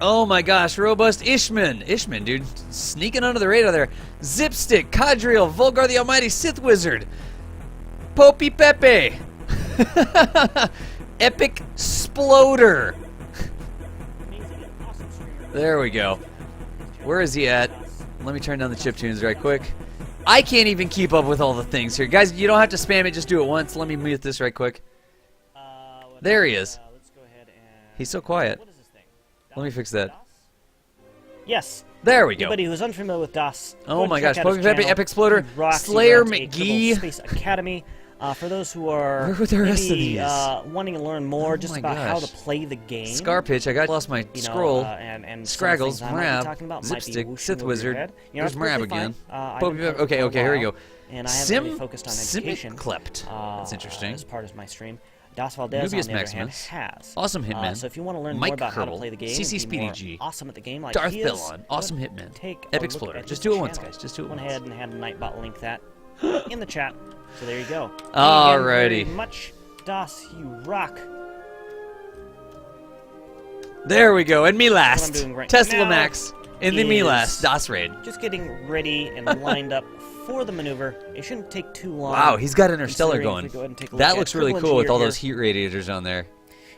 Oh my gosh, Robust, Ishman, dude, sneaking under the radar there. Zipstick, Cadriel, Volgar the Almighty, Sith Wizard, Popey Pepe, Epic Sploder. There we go. Where is he at? Let me turn down the chiptunes right quick. I can't even keep up with all the things here. Guys, you don't have to spam it, just do it once. Let me mute this right quick. There he is. Let's go ahead and... He's so quiet. What is this thing? Let me fix that. DOS? Yes. There we go. Anybody who's unfamiliar with DOS, Oh my gosh, check out his Pokemon Pepe, channel. Epic Exploder, He rocks. He Slayer runs a McGee. Kerbal Space Academy. For those who are Where were the rest of maybe, these? wanting to learn more Oh just my about how to gosh. play the game. Scarpitch, I lost my You know, scroll. and Scraggles, some of the things I might be Marab, talking about might be Zipstick, whooshing Sith over your Wizard. head. You know, There's it's Marab perfectly again. fine. I've Pokemon- been playing okay, for a okay, here we while, go. And I haven't really focused on education. Klept. That's interesting. As part of my stream. Das Valdez, Nubius on the other hand, Maximus. has. Awesome Hitman. So if you want to learn Mike more about how to Kerbal. play the game, CC and be more Speedy G. awesome at the game like Darth he is, Bellon. Awesome go ahead Hitman. and take a Epic look Exploder. at Just his do it once, channel. guys. Just do it Went once. ahead and had Nightbot link that in the chat. So there you go. Alrighty. Thank you very much, Das, you rock. There we go. And me What last. I'm doing right Tesla now Max. In the me is- last. Das Raid. Just getting ready and lined up for the maneuver. It shouldn't take too long. Wow, he's got Interstellar considering going. if we go ahead and take a look That at looks really Kerbal cool with all Engineer those heat radiators on there.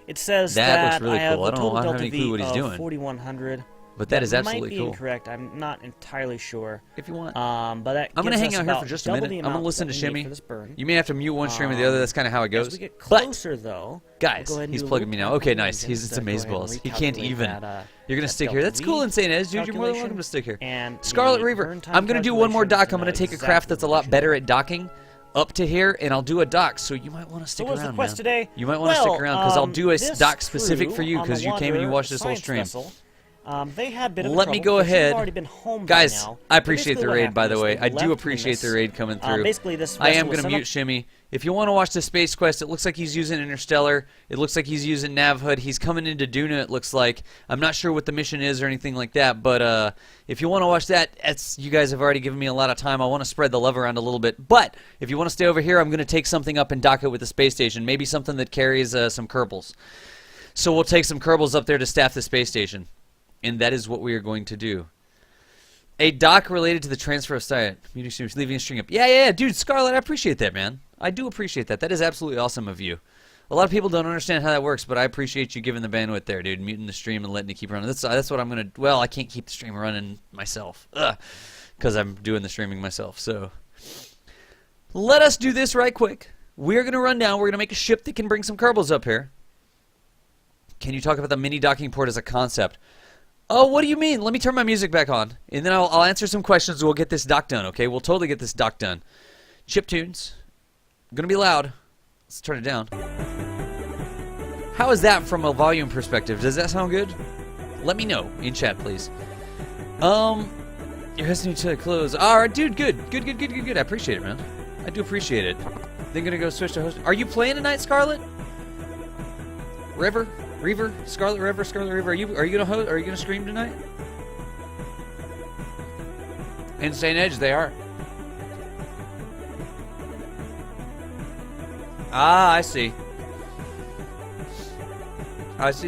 It says That that looks really I have cool. a I don't total have delta any clue V what he's of doing. 4100. But that is might absolutely be cool. incorrect. I'm not entirely sure. If you want. But that I'm going to gives hang us out here for about just a double minute. the I'm going to amount listen to that we need Shimmy. for this burn. You may have to mute one stream or the other. That's kind of how it goes. As we get But, closer, though, guys, we'll go ahead and he's do a plugging me little now. Okay, calculation nice. He's to it's go ahead amazeballs. and He can't recalculate even. that, You're going to that stick delta here. That's V cool, Insane Edge, dude. You're more than calculation welcome to stick here. and Scarlet the Reaver. burn time I'm going to do one more calculation dock. I'm going to take a exactly craft that's a what lot you better do. at docking up to here, and I'll do a dock, so you might want to stick So what was around, the quest man. today? You might want to stick around, because I'll do a this dock specific crew for you, on because the you came and you Wanderer watched this whole science stream. vessel, they had a bit of a Let me trouble go because you've ahead. already been home Guys, by now. I But appreciate basically the what raid, by happened the is way. they I do left appreciate Venus. the raid coming through. Basically, this I vessel am was going to sent mute Shimmy. If you want to watch the Space Quest, it looks like he's using Interstellar. It looks like he's using Nav Hood. He's coming into Duna, it looks like. I'm not sure what the mission is or anything like that, but if you want to watch that, you guys have already given me a lot of time. I want to spread the love around a little bit. But if you want to stay over here, I'm going to take something up and dock it with the space station. Maybe something that carries some Kerbals. So we'll take some Kerbals up there to staff the space station. And that is what we are going to do. A dock related to the transfer of site. Leaving a string up. Yeah, dude, Scarlet, I appreciate that, man. I do appreciate that. That is absolutely awesome of you. A lot of people don't understand how that works, but I appreciate you giving the bandwidth there, dude. Muting the stream and letting it keep running. That's what I'm going to... Well, I can't keep the stream running myself. Because I'm doing the streaming myself, so... Let us do this right quick. We're going to run down. We're going to make a ship that can bring some Kerbals up here. Can you talk about the mini docking port as a concept? Oh, what do you mean? Let me turn my music back on, and then I'll answer some questions. We'll get this dock done, okay? We'll totally get this dock done. Chip tunes. Gonna be loud. Let's turn it down. How is that from a volume perspective? Does that sound good? Let me know in chat, please. You're listening to close. All right, dude, good. I appreciate it, man. I do appreciate it. Then gonna go switch to host. Are you playing tonight, Scarlet? Reaver, Scarlet Reaver. Are you gonna host? Are you gonna stream tonight? Insane Edge, they are. Ah, I see.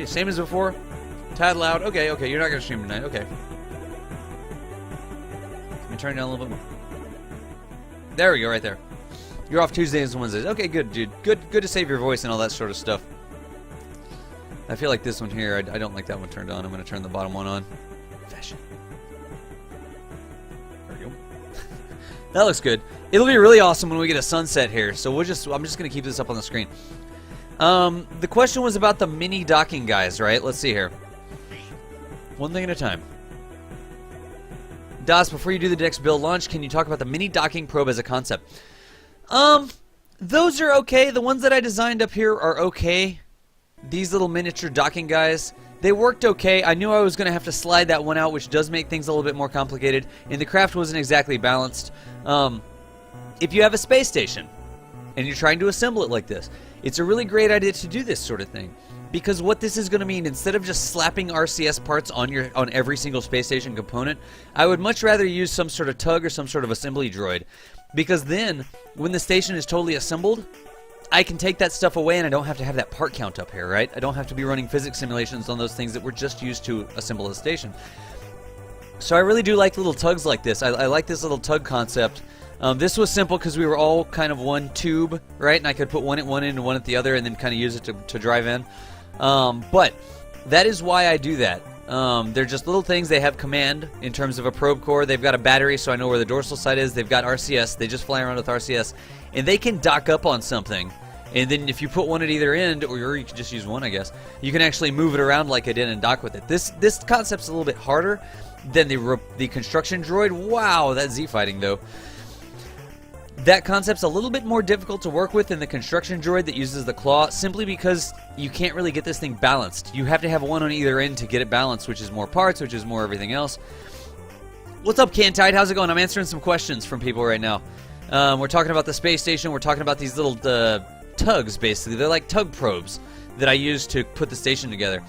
Same as before. Tad loud. Okay. You're not gonna stream tonight. Okay. Let me turn it down a little bit more. There we go, right there. You're off Tuesdays and Wednesdays. Okay, good, dude. Good to save your voice and all that sort of stuff. I feel like this one here, I don't like that one turned on. I'm going to turn the bottom one on. Fashion. There we go. That looks good. It'll be really awesome when we get a sunset here. So I'm just going to keep this up on the screen. The question was about the mini docking guys, right? Let's see here. One thing at a time. Das, before you do the Dex build launch, can you talk about the mini docking probe as a concept? Those are okay. The ones that I designed up here are okay. These little miniature docking guys, they worked okay. I knew I was going to have to slide that one out, which does make things a little bit more complicated, and the craft wasn't exactly balanced. If you have a space station, and you're trying to assemble it like this, it's a really great idea to do this sort of thing. Because what this is going to mean, instead of just slapping RCS parts on every single space station component, I would much rather use some sort of tug or some sort of assembly droid. Because then, when the station is totally assembled, I can take that stuff away and I don't have to have that part count up here, right? I don't have to be running physics simulations on those things that we're just used to assemble a station. So I really do like little tugs like this. I like this little tug concept. This was simple because we were all kind of one tube, right? And I could put one at one end and one at the other and then kind of use it to drive in. But that is why I do that. They're just little things. They have command in terms of a probe core. They've got a battery, so I know where the dorsal side is. They've got RCS. They just fly around with RCS. And they can dock up on something And then if you put one at either end, or you can just use one, I guess, you can actually move it around like I did and dock with it. This concept's a little bit harder than the construction droid. Wow, that Z-fighting, though. That concept's a little bit more difficult to work with than the construction droid that uses the claw, simply because you can't really get this thing balanced. You have to have one on either end to get it balanced, which is more parts, which is more everything else. What's up, Cantide? How's it going? I'm answering some questions from people right now. We're talking about the space station. We're talking about these little tugs, basically. They're like tug probes that I use to put the station together.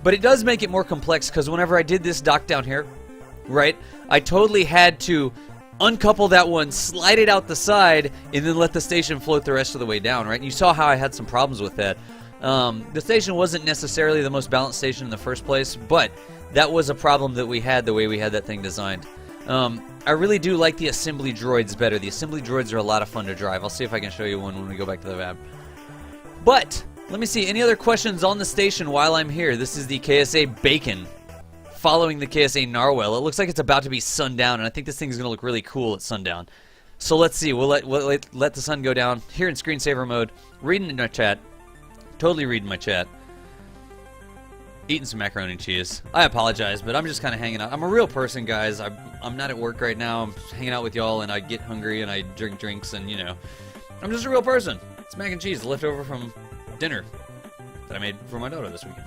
But it does make it more complex, because whenever I did this dock down here, right, I totally had to uncouple that one, slide it out the side, and then let the station float the rest of the way down, right? And you saw how I had some problems with that. The station wasn't necessarily the most balanced station in the first place, but that was a problem that we had the way we had that thing designed. I really do like the assembly droids better. The assembly droids are a lot of fun to drive. I'll see if I can show you one when we go back to the lab. But, let me see, any other questions on the station while I'm here? This is the KSA Bacon, following the KSA Narwhal. It looks like it's about to be sundown, and I think this thing's going to look really cool at sundown. So let's see. We'll let the sun go down here in screensaver mode. Reading in my chat. Totally reading my chat. Eating some macaroni and cheese. I apologize, but I'm just kind of hanging out. I'm a real person, guys. I'm not at work right now. I'm hanging out with y'all, and I get hungry, and I drink drinks, and, you know, I'm just a real person. It's mac and cheese left over from dinner that I made for my daughter this weekend.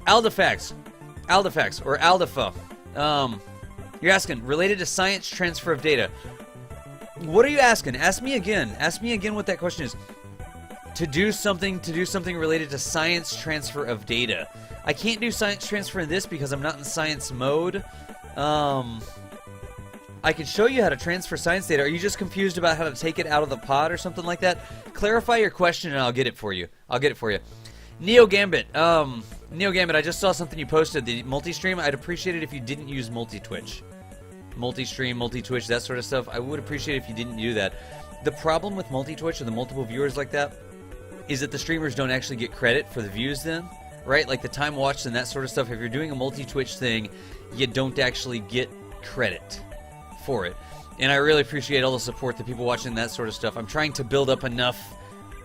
Aldafax, or Aldafa. You're asking, related to science transfer of data. What are you asking? Ask me again. Ask me again what that question is. To do something related to science transfer of data. I can't do science transfer in this because I'm not in science mode. I can show you how to transfer science data. Are you just confused about how to take it out of the pod or something like that? Clarify your question and I'll get it for you. Neo Gambit. Neo Gambit, I just saw something you posted, the multi-stream. I'd appreciate it if you didn't use multi-twitch. Multi-stream, multi-twitch, that sort of stuff. I would appreciate it if you didn't do that. The problem with multi-twitch or the multiple viewers like that is that the streamers don't actually get credit for the views then, right? Like the time watched and that sort of stuff. If you're doing a multi-twitch thing, you don't actually get credit for it. And I really appreciate all the support, the people watching that sort of stuff. I'm trying to build up enough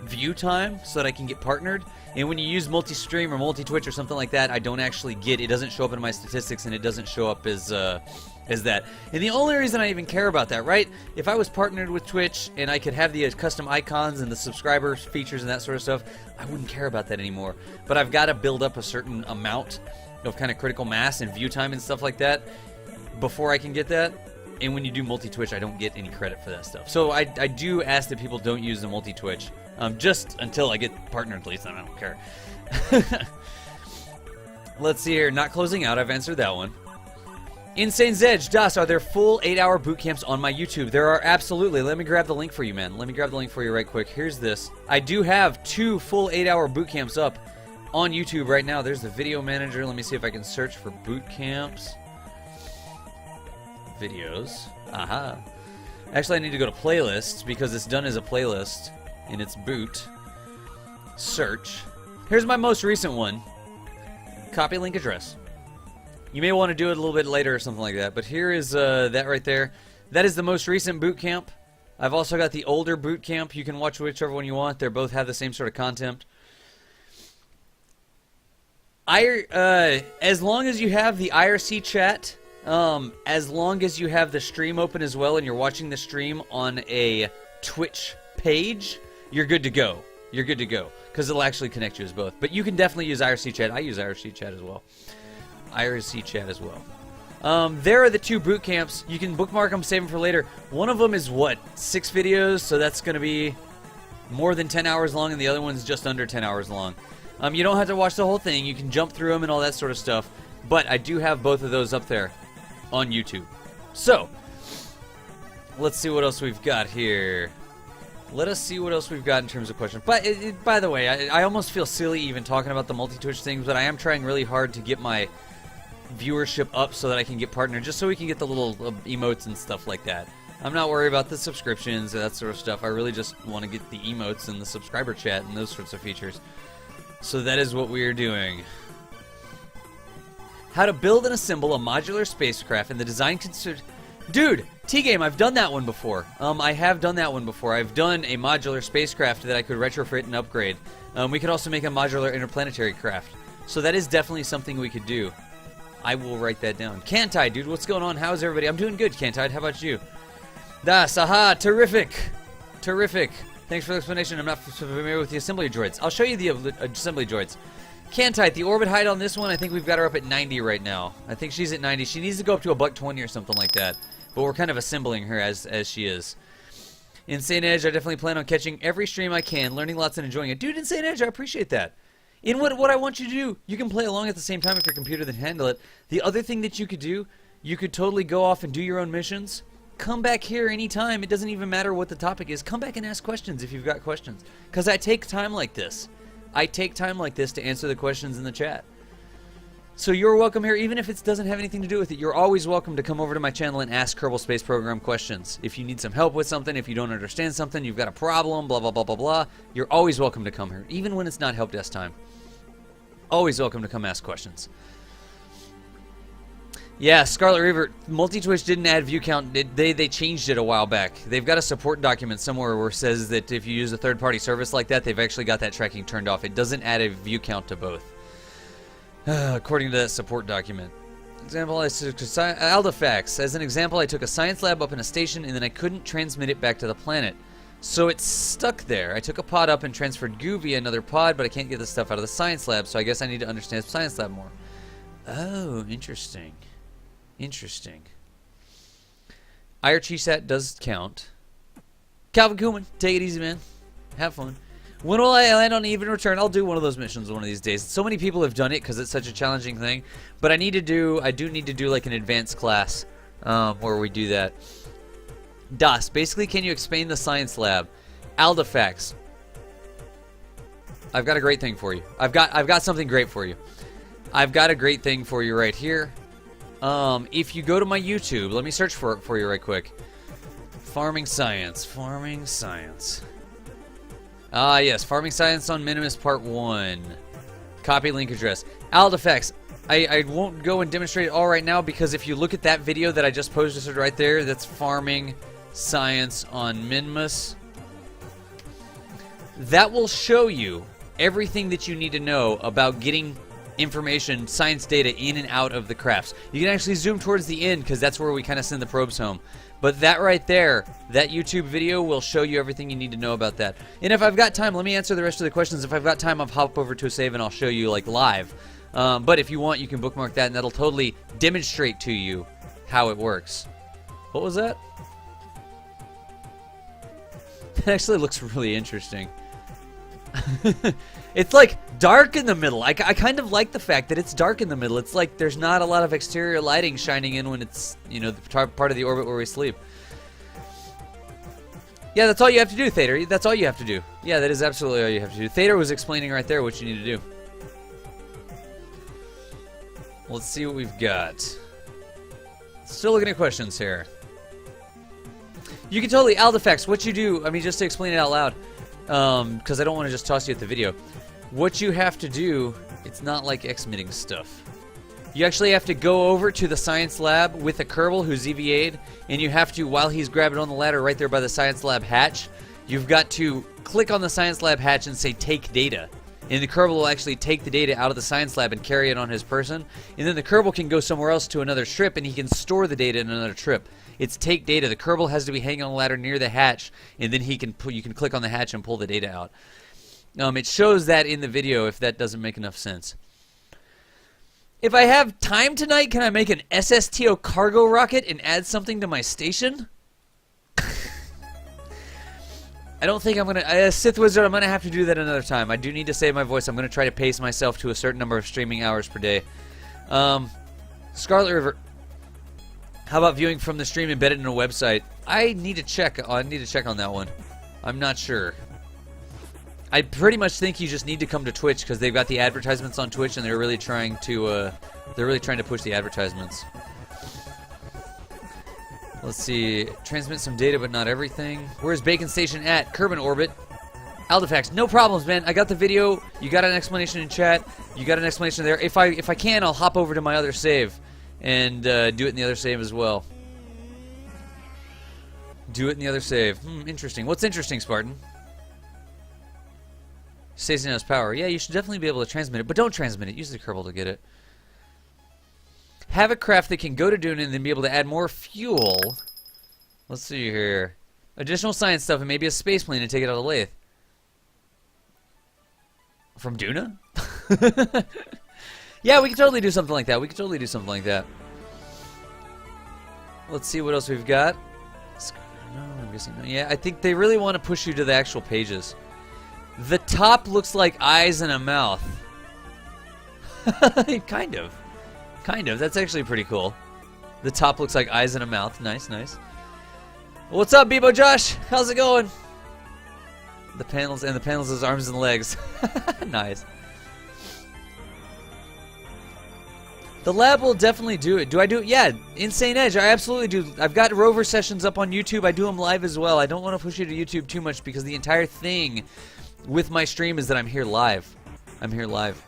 view time so that I can get partnered. And when you use multi-stream or multi-twitch or something like that, I don't actually get it. Doesn't show up in my statistics, and it doesn't show up as that. And the only reason I even care about that, right? If I was partnered with Twitch and I could have the custom icons and the subscriber features and that sort of stuff, I wouldn't care about that anymore. But I've got to build up a certain amount of kind of critical mass and view time and stuff like that before I can get that. And when you do multi-twitch, I don't get any credit for that stuff. So I do ask that people don't use the multi-twitch. Just until I get partnered, please, then I don't care. Let's see here. Not closing out. I've answered that one. Insane Zedge, Das, are there full 8-hour boot camps on my YouTube? There are, absolutely. Let me grab the link for you, man. Let me grab the link for you right quick. Here's this. I do have 2 full 8-hour boot camps up on YouTube right now. There's the video manager. Let me see if I can search for boot camps. Videos. Aha. Actually, I need to go to playlists because it's done as a playlist. In its boot. Search. Here's my most recent one. Copy link address. You may want to do it a little bit later or something like that, but here is that right there. That is the most recent boot camp. I've also got the older boot camp. You can watch whichever one you want. They both have the same sort of content. As long as you have the IRC chat, as long as you have the stream open as well and you're watching the stream on a Twitch page, you're good to go. You're good to go. Because it'll actually connect you as both. But you can definitely use IRC chat. I use IRC chat as well. IRC chat as well. There are the 2 boot camps. You can bookmark them, save them for later. One of them is, what, 6 videos? So that's going to be more than 10 hours long, and the other one's just under 10 hours long. You don't have to watch the whole thing. You can jump through them and all that sort of stuff. But I do have both of those up there on YouTube. So, let's see what else we've got here. Let us see what else we've got in terms of questions. But, by the way, I almost feel silly even talking about the multi-Twitch things, but I am trying really hard to get my viewership up so that I can get partnered, just so we can get the little emotes and stuff like that. I'm not worried about the subscriptions and that sort of stuff. I really just want to get the emotes and the subscriber chat and those sorts of features. So that is what we are doing. How to build and assemble a modular spacecraft and the design considered. Dude, T-Game, I've done that one before. I have done that one before. I've done a modular spacecraft that I could retrofit and upgrade. We could also make a modular interplanetary craft. So that is definitely something we could do. I will write that down. Cantide, dude, what's going on? How's everybody? I'm doing good, Cantide. How about you? Das, aha, terrific. Terrific. Thanks for the explanation. I'm not familiar with the assembly droids. I'll show you the assembly droids. Cantide, the orbit height on this one, I think we've got her up at 90 right now. I think she's at 90. She needs to go up to a $120 or something like that. But we're kind of assembling her as she is. Insane Edge, I definitely plan on catching every stream I can, learning lots and enjoying it. Dude, Insane Edge, I appreciate that. In what I want you to do, you can play along at the same time if your computer can handle it. The other thing that you could do, you could totally go off and do your own missions. Come back here anytime. It doesn't even matter what the topic is. Come back and ask questions if you've got questions. Because I take time like this. I take time like this to answer the questions in the chat. So you're welcome here, even if it doesn't have anything to do with it. You're always welcome to come over to my channel and ask Kerbal Space Program questions. If you need some help with something, if you don't understand something, you've got a problem, blah, blah, blah, blah, blah, you're always welcome to come here, even when it's not help desk time. Always welcome to come ask questions. Yeah, Scarlet Reaver, Multi-Twitch didn't add view count. They changed it a while back. They've got a support document somewhere where it says that if you use a third-party service like that, they've actually got that tracking turned off. It doesn't add a view count to both. According to that support document. Example, I took Aldafax. As an example, I took a science lab up in a station and then I couldn't transmit it back to the planet. So it's stuck there. I took a pod up and transferred goo via another pod, but I can't get the stuff out of the science lab, so I guess I need to understand the science lab more. Oh, interesting. Interesting. IRCSAT does count. Calvin Kuhlman, take it easy, man. Have fun. When will I land on even return? I'll do one of those missions one of these days. So many people have done it because it's such a challenging thing. But I do need to do like an advanced class where we do that. Das, basically, can you explain the science lab? Aldafax. I've got a great thing for you. I've got something great for you. I've got a great thing for you right here. If you go to my YouTube, let me search for it for you right quick. Farming Science. Farming Science. Ah, yes. Farming Science on Minimus Part 1. Copy link address. Aldafax. I won't go and demonstrate it all right now because if you look at that video that I just posted right there, that's Farming Science on Minimus. That will show you everything that you need to know about getting information, science data in and out of the crafts. You can actually zoom towards the end because that's where we kind of send the probes home. But that right there, that YouTube video will show you everything you need to know about that. And if I've got time, let me answer the rest of the questions. If I've got time, I'll hop over to a save and I'll show you like live. But if you want, you can bookmark that and that'll totally demonstrate to you how it works. What was that? That actually looks really interesting. It's like dark in the middle. I kind of like the fact that it's dark in the middle. It's like there's not a lot of exterior lighting shining in when it's, you know, the part of the orbit where we sleep. Yeah, that's all you have to do, Thader. That's all you have to do. Yeah, that is absolutely all you have to do. Thader was explaining right there what you need to do. Let's see what we've got. Still looking at questions here. You can totally, Aldafax, what you do, I mean, just to explain it out loud, because I don't want to just toss you at the video. What you have to do, it's not like X-mitting stuff. You actually have to go over to the science lab with a Kerbal who's EVA'd, and you have to, while he's grabbing on the ladder right there by the science lab hatch, you've got to click on the science lab hatch and say take data. And the Kerbal will actually take the data out of the science lab and carry it on his person. And then the Kerbal can go somewhere else to another trip and he can store the data in another trip. It's take data. The Kerbal has to be hanging on the ladder near the hatch, and then you can click on the hatch and pull the data out. It shows that in the video if that doesn't make enough sense. If I have time tonight, can I make an SSTO cargo rocket and add something to my station? I don't think I'm going to... Sith Wizard, I'm going to have to do that another time. I do need to save my voice. I'm going to try to pace myself to a certain number of streaming hours per day. Scarlet River. How about viewing from the stream embedded in a website? I need to check on that one. I'm not sure. I pretty much think you just need to come to Twitch because they've got the advertisements on Twitch and they're really trying to push the advertisements. Let's see. Transmit some data, but not everything. Where's Bacon Station at? Kerbal orbit. Aldifax, no problems, man. I got the video. You got an explanation in chat. You got an explanation there. If I can, I'll hop over to my other save and do it in the other save as well. Do it in the other save. Interesting. What's interesting, Spartan? Stacy has power. Yeah, you should definitely be able to transmit it, but don't transmit it. Use the Kerbal to get it. Have a craft that can go to Duna and then be able to add more fuel. Let's see here. Additional science stuff and maybe a space plane and take it out of the lathe. From Duna? Yeah, we could totally do something like that. We could totally do something like that. Let's see what else we've got. No, I'm guessing no. Yeah, I think they really want to push you to the actual pages. The top looks like eyes and a mouth. Kind of. Kind of. That's actually pretty cool. The top looks like eyes and a mouth. Nice, nice. What's up, Bebo Josh? How's it going? The panels is arms and legs. Nice. The lab will definitely do it. Do I do it? Yeah, Insane Edge. I absolutely do. I've got Rover sessions up on YouTube. I do them live as well. I don't want to push you to YouTube too much because the entire thing with my stream is that I'm here live. I'm here live.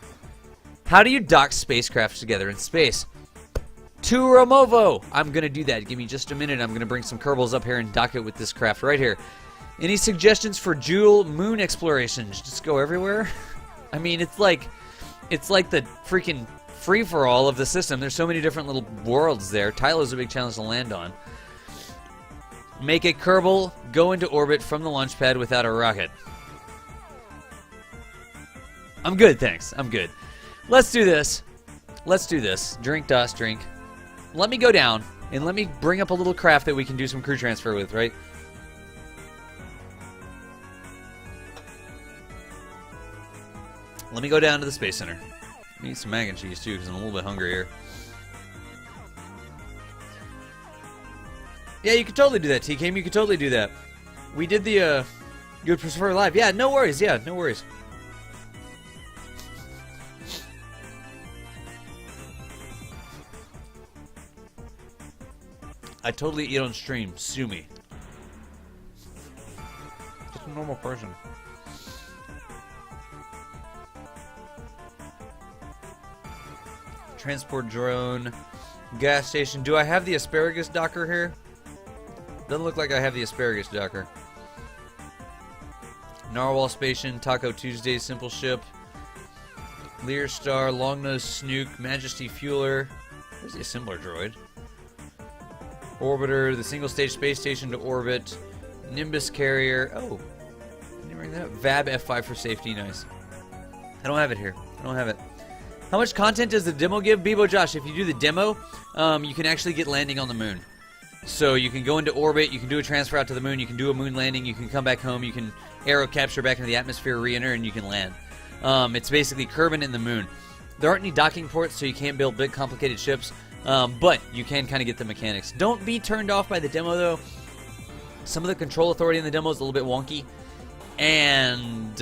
How do you dock spacecraft together in space? To Romovo. I'm going to do that. Give me just a minute. I'm going to bring some Kerbals up here and dock it with this craft right here. Any suggestions for Jewel moon exploration? Just go everywhere? I mean, it's like the freaking free-for-all of the system. There's so many different little worlds there. Tylo's a big challenge to land on. Make a Kerbal go into orbit from the launch pad without a rocket. I'm good, thanks. I'm good. Let's do this. Let's do this. Drink, dust, drink. Let me go down, and let me bring up a little craft that we can do some crew transfer with, right? Let me go down to the Space Center. Need some mac and cheese, too, because I'm a little bit hungry here. Yeah, you could totally do that, TKM. You could totally do that. We did the, you would prefer live. Yeah, no worries. Yeah, no worries. I totally eat on stream. Sue me. Just a normal person. Transport drone. Gas station. Do I have the asparagus docker here? Doesn't look like I have the asparagus docker. Narwhal station. Taco Tuesday. Simple ship. Lear Star. Longnose Snook. Majesty Fueler. Where's the assembler droid? Orbiter, the single-stage space station to orbit, Nimbus carrier. Oh, didn't bring that up. VAB F5 for safety. Nice. I don't have it here. I don't have it. How much content does the demo give? Bebo Josh, if you do the demo, you can actually get landing on the moon. So you can go into orbit, you can do a transfer out to the moon, you can do a moon landing, you can come back home, you can aero capture back into the atmosphere, re-enter, and you can land. It's basically Kerbin in the moon. There aren't any docking ports, so you can't build big, complicated ships. But you can kind of get the mechanics. Don't be turned off by the demo, though. Some of the control authority in the demo is a little bit wonky. And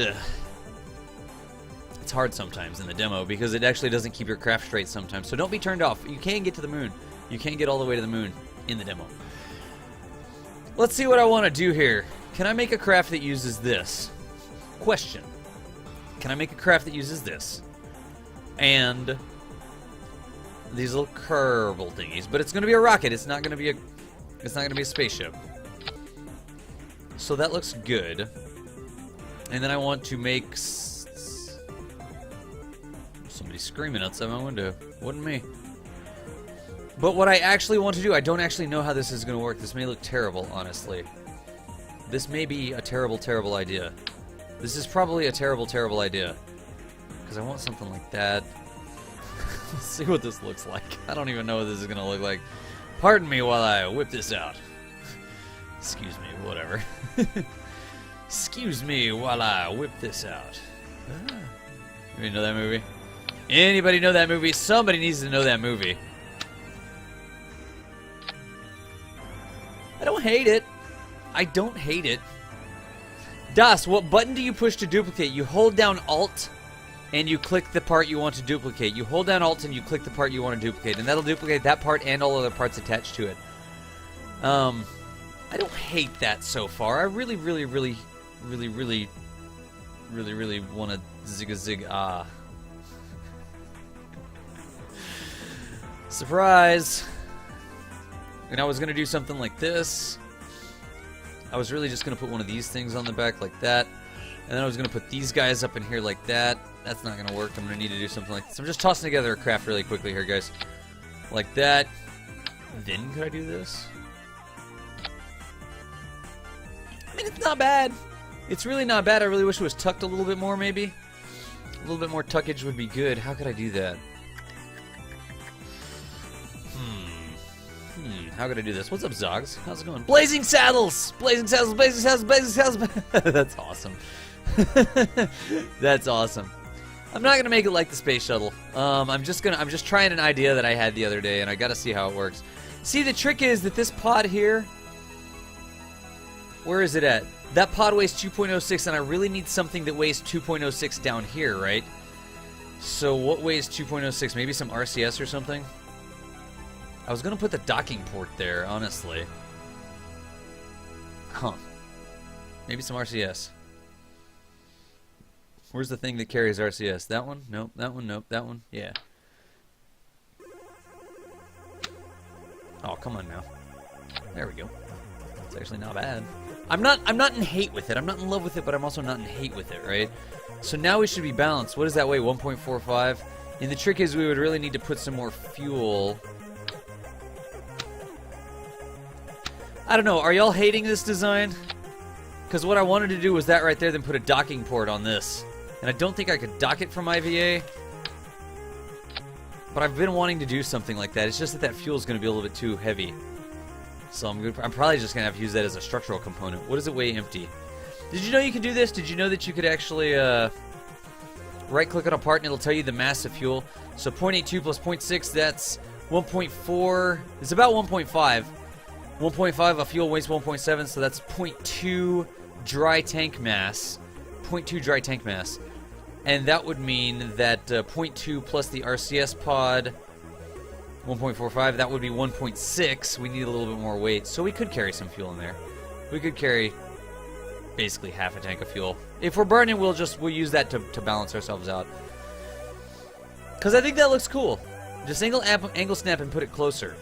it's hard sometimes in the demo because it actually doesn't keep your craft straight sometimes. So don't be turned off. You can get to the moon. You can get all the way to the moon in the demo. Let's see what I want to do here. Can I make a craft that uses this? Question. Can I make a craft that uses this? And these little Kerbal thingies, but it's going to be a rocket. It's not going to be a spaceship. So that looks good. And then I want to make somebody screaming outside my window. Wasn't me. But what I actually want to do, I don't actually know how this is going to work. This may look terrible, honestly. This may be a terrible, terrible idea. This is probably a terrible, terrible idea. Because I want something like that. Let's see what this looks like. I don't even know what this is going to look like. Pardon me while I whip this out. Excuse me, whatever. Excuse me while I whip this out. Anybody know that movie? Anybody know that movie? Somebody needs to know that movie. I don't hate it. I don't hate it. Das, what button do you push to duplicate? You hold down Alt and you click the part you want to duplicate. You hold down Alt and you click the part you want to duplicate, and that'll duplicate that part and all other parts attached to it. I don't hate that so far. I really really, really want to zig-a-zig ah. Surprise! And I was going to do something like this. I was really just going to put one of these things on the back like that. And then I was going to put these guys up in here like that. That's not going to work. I'm going to need to do something like this. I'm just tossing together a craft really quickly here, guys. Like that. Then could I do this? I mean, it's not bad. It's really not bad. I really wish it was tucked a little bit more, maybe. A little bit more tuckage would be good. How could I do that? How could I do this? What's up, Zogs? How's it going? Blazing Saddles! Blazing Saddles, Blazing Saddles, Blazing Saddles! That's awesome. That's awesome. I'm not gonna make it like the space shuttle. I'm just trying an idea that I had the other day, and I gotta see how it works. See, the trick is that this pod here, where is it at? That pod weighs 2.06, and I really need something that weighs 2.06 down here, right? So what weighs 2.06? Maybe some RCS or something? I was gonna put the docking port there, honestly. Huh. Maybe some RCS. Where's the thing that carries RCS? That one? Nope. That one? Nope. That one? Yeah. Oh, come on now. There we go. It's actually not bad. I'm not in hate with it. I'm not in love with it, but I'm also not in hate with it, right? So now we should be balanced. What does that weigh? 1.45? And the trick is we would really need to put some more fuel. I don't know. Are y'all hating this design? Because what I wanted to do was that right there, then put a docking port on this. And I don't think I could dock it from IVA. But I've been wanting to do something like that. It's just that that fuel is going to be a little bit too heavy. So I'm probably just going to have to use that as a structural component. What does it weigh empty? Did you know you could do this? Did you know that you could actually right-click on a part and it'll tell you the mass of fuel? So 0.82 plus 0.6, that's 1.4. It's about 1.5. 1.5, a fuel weighs 1.7, so that's 0.2 dry tank mass. 0.2 dry tank mass. And that would mean that 0.2 plus the RCS pod, 1.45, that would be 1.6. We need a little bit more weight, so we could carry some fuel in there. We could carry basically half a tank of fuel. If we're burning, we'll use that to balance ourselves out. Because I think that looks cool. Just angle snap and put it closer.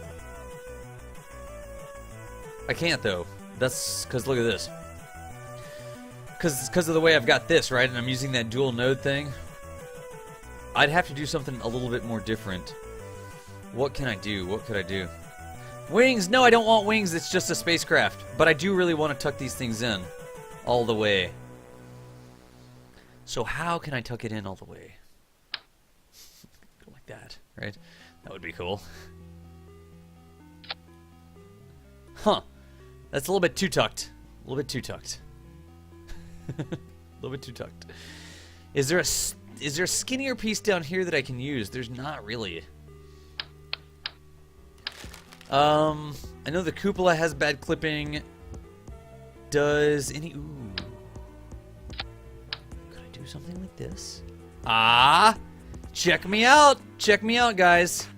I can't, though. That's because look at this. Because of the way I've got this, right? And I'm using that dual node thing. I'd have to do something a little bit more different. What can I do? What could I do? Wings! No, I don't want wings. It's just a spacecraft. But I do really want to tuck these things in. All the way. So how can I tuck it in all the way? Go like that, right? That would be cool. Huh. That's a little bit too tucked. A little bit too tucked. A little bit too tucked. Is there a skinnier piece down here that I can use? There's not really. I know the cupola has bad clipping. Does any... Ooh. Could I do something like this? Ah! Check me out! Check me out, guys.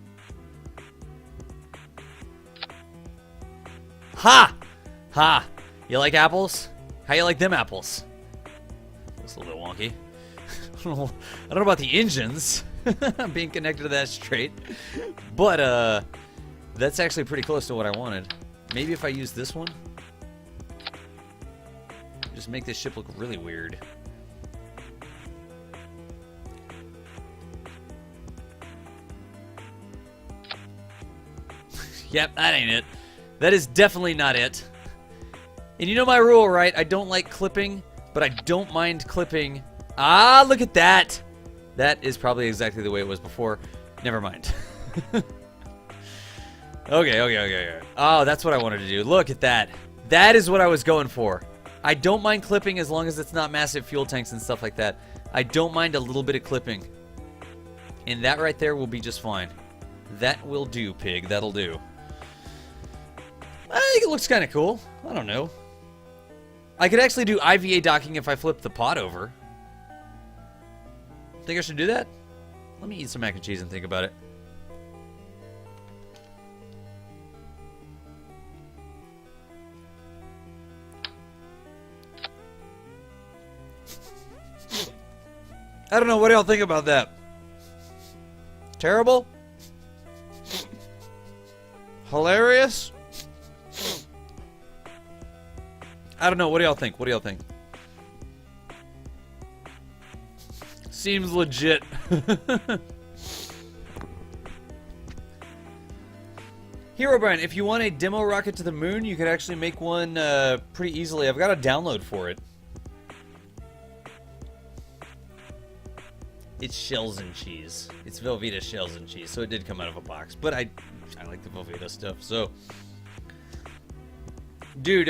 Ha! Ha! You like apples? How you like them apples? That's a little bit wonky. I don't know about the engines being connected to that straight. But, that's actually pretty close to what I wanted. Maybe if I use this one? Just make this ship look really weird. Yep, that ain't it. That is definitely not it. And you know my rule, right? I don't like clipping, but I don't mind clipping. Ah, look at that! That is probably exactly the way it was before. Never mind. Okay. Oh, that's what I wanted to do. Look at that. That is what I was going for. I don't mind clipping as long as it's not massive fuel tanks and stuff like that. I don't mind a little bit of clipping. And that right there will be just fine. That will do, pig. That'll do. I think it looks kind of cool. I don't know. I could actually do IVA docking if I flip the pod over. Think I should do that? Let me eat some mac and cheese and think about it. I don't know. What do y'all think about that? Terrible? Hilarious? I don't know. What do y'all think? What do y'all think? Seems legit. Hero Brian, if you want a demo rocket to the moon, you could actually make one pretty easily. I've got a download for it. It's shells and cheese. It's Velveeta shells and cheese, so it did come out of a box. But I like the Velveeta stuff, so... Dude,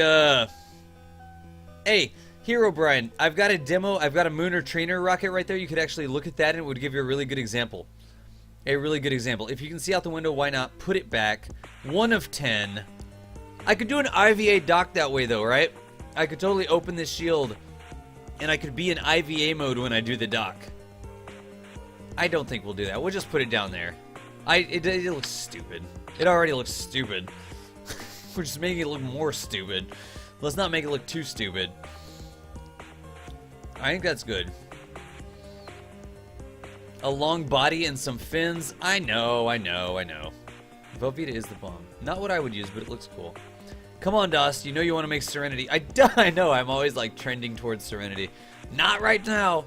Hey, Hero Brian, I've got a demo. I've got a Mooner Trainer rocket right there. You could actually look at that, and it would give you a really good example. A really good example. If you can see out the window, why not? Put it back. 1 of 10. I could do an IVA dock that way, though, right? I could totally open this shield, and I could be in IVA mode when I do the dock. I don't think we'll do that. We'll just put it down there. It looks stupid. It already looks stupid. We're just making it look more stupid. Let's not make it look too stupid. I think that's good. A long body and some fins. I know. Velveeta is the bomb. Not what I would use, but it looks cool. Come on, Dust. You know you want to make Serenity. I know. I'm always like trending towards Serenity. Not right now.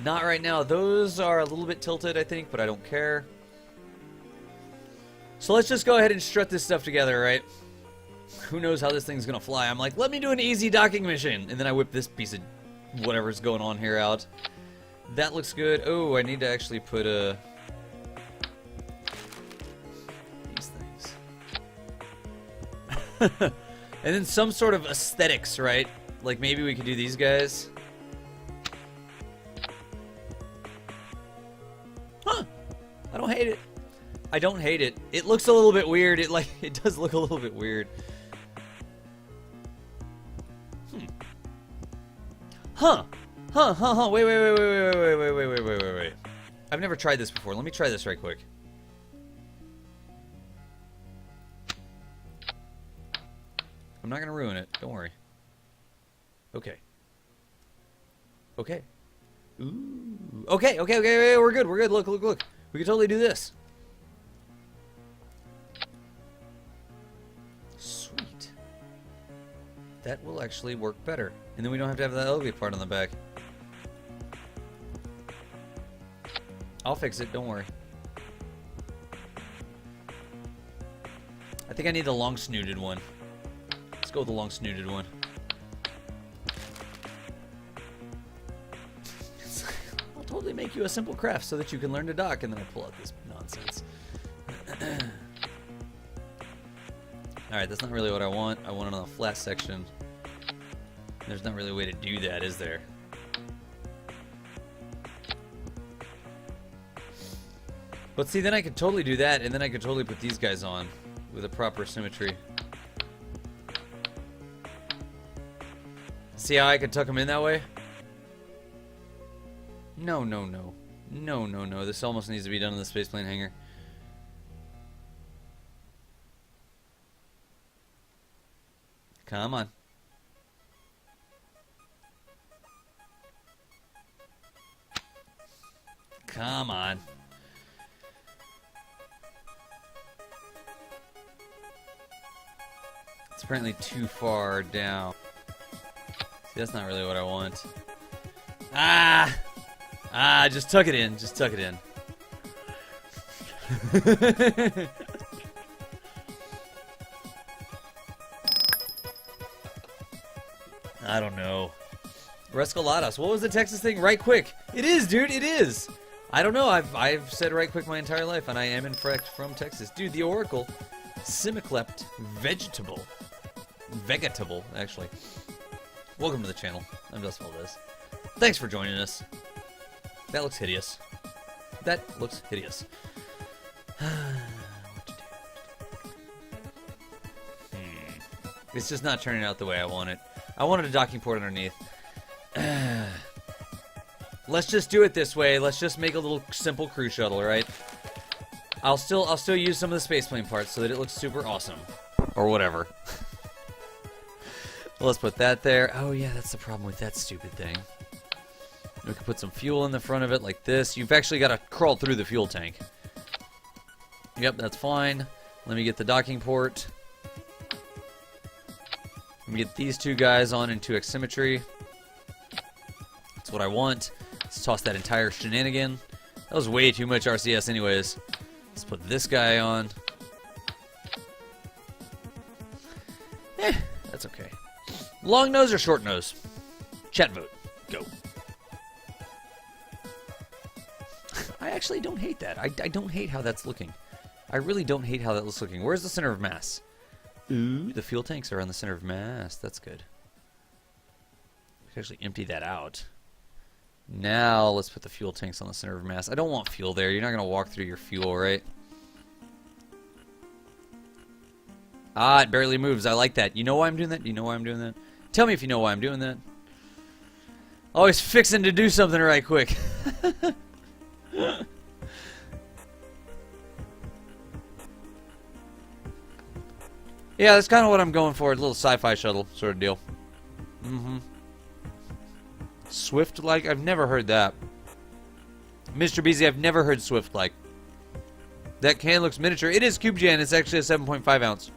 Not right now. Those are a little bit tilted, I think, but I don't care. So let's just go ahead and strut this stuff together, right? Who knows how this thing's gonna fly? I'm like, let me do an easy docking mission. And then I whip this piece of whatever's going on here out. That looks good. Oh, I need to actually put these things. And then some sort of aesthetics, right? Like maybe we could do these guys. Huh. I don't hate it. I don't hate it. It looks a little bit weird. It does look a little bit weird. Huh. Wait. I've never tried this before. Let me try this right quick. I'm not gonna ruin it. Don't worry. Okay. Ooh. Okay. We're good. Look. We can totally do this. Sweet. That will actually work better. And then we don't have to have that ugly part on the back. I'll fix it, don't worry. I think I need the long-snooted one. Let's go with the long-snooted one. I'll totally make you a simple craft so that you can learn to dock, and then I pull out this nonsense. Alright, that's not really what I want. I want it on the flat section. There's not really a way to do that, is there? But see, then I could totally do that, and then I could totally put these guys on with a proper symmetry. See how I could tuck them in that way? No. This almost needs to be done in the spaceplane hangar. Come on. Come on. It's apparently too far down. See, that's not really what I want. Just tuck it in. Just tuck it in. I don't know. Rescalados. What was the Texas thing? Right quick. It is, dude. It is. I don't know. I've said right quick my entire life, and I am in fact from Texas. Dude, the Oracle. Simiclept vegetable. Vegetable, actually. Welcome to the channel. I'm Dust Valdez. Thanks for joining us. That looks hideous. That looks hideous. What to do? It's just not turning out the way I want it. I wanted a docking port underneath. Let's just do it this way. Let's just make a little simple crew shuttle, right? I'll still use some of the spaceplane parts so that it looks super awesome. Or whatever. Let's put that there. Oh yeah, that's the problem with that stupid thing. We can put some fuel in the front of it like this. You've actually got to crawl through the fuel tank. Yep, that's fine. Let me get the docking port. Let me get these two guys on in 2x symmetry. That's what I want. Let's toss that entire shenanigan. That was way too much RCS anyways. Let's put this guy on. That's okay. Long nose or short nose? Chat vote. Go. I actually don't hate that. I don't hate how that's looking. I really don't hate how that's looking. Where's the center of mass? Ooh, the fuel tanks are on the center of mass. That's good. We can actually empty that out. Now let's put the fuel tanks on the center of mass. I don't want fuel there. You're not going to walk through your fuel, right? Ah, it barely moves. I like that. You know why I'm doing that? You know why I'm doing that? Tell me if you know why I'm doing that. Always fixing to do something right quick. Yeah, that's kind of what I'm going for. A little sci-fi shuttle sort of deal. Mm-hmm. Swift-like? I've never heard that. Mr. Beezy, I've never heard Swift-like. That can looks miniature. It is Cube Jan. It's actually a 7.5 ounce.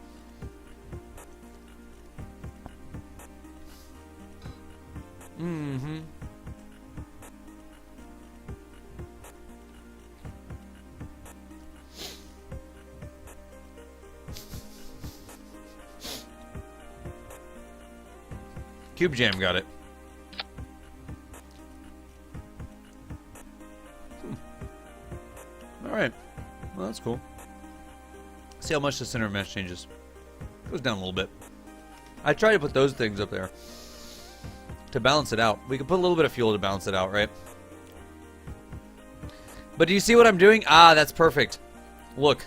Mm-hmm. Cube Jam got it. Alright. Well, that's cool. See how much the center of mass changes. Goes down a little bit. I try to put those things up there to balance it out. We can put a little bit of fuel to balance it out, right? But do you see what I'm doing? Ah, that's perfect. Look.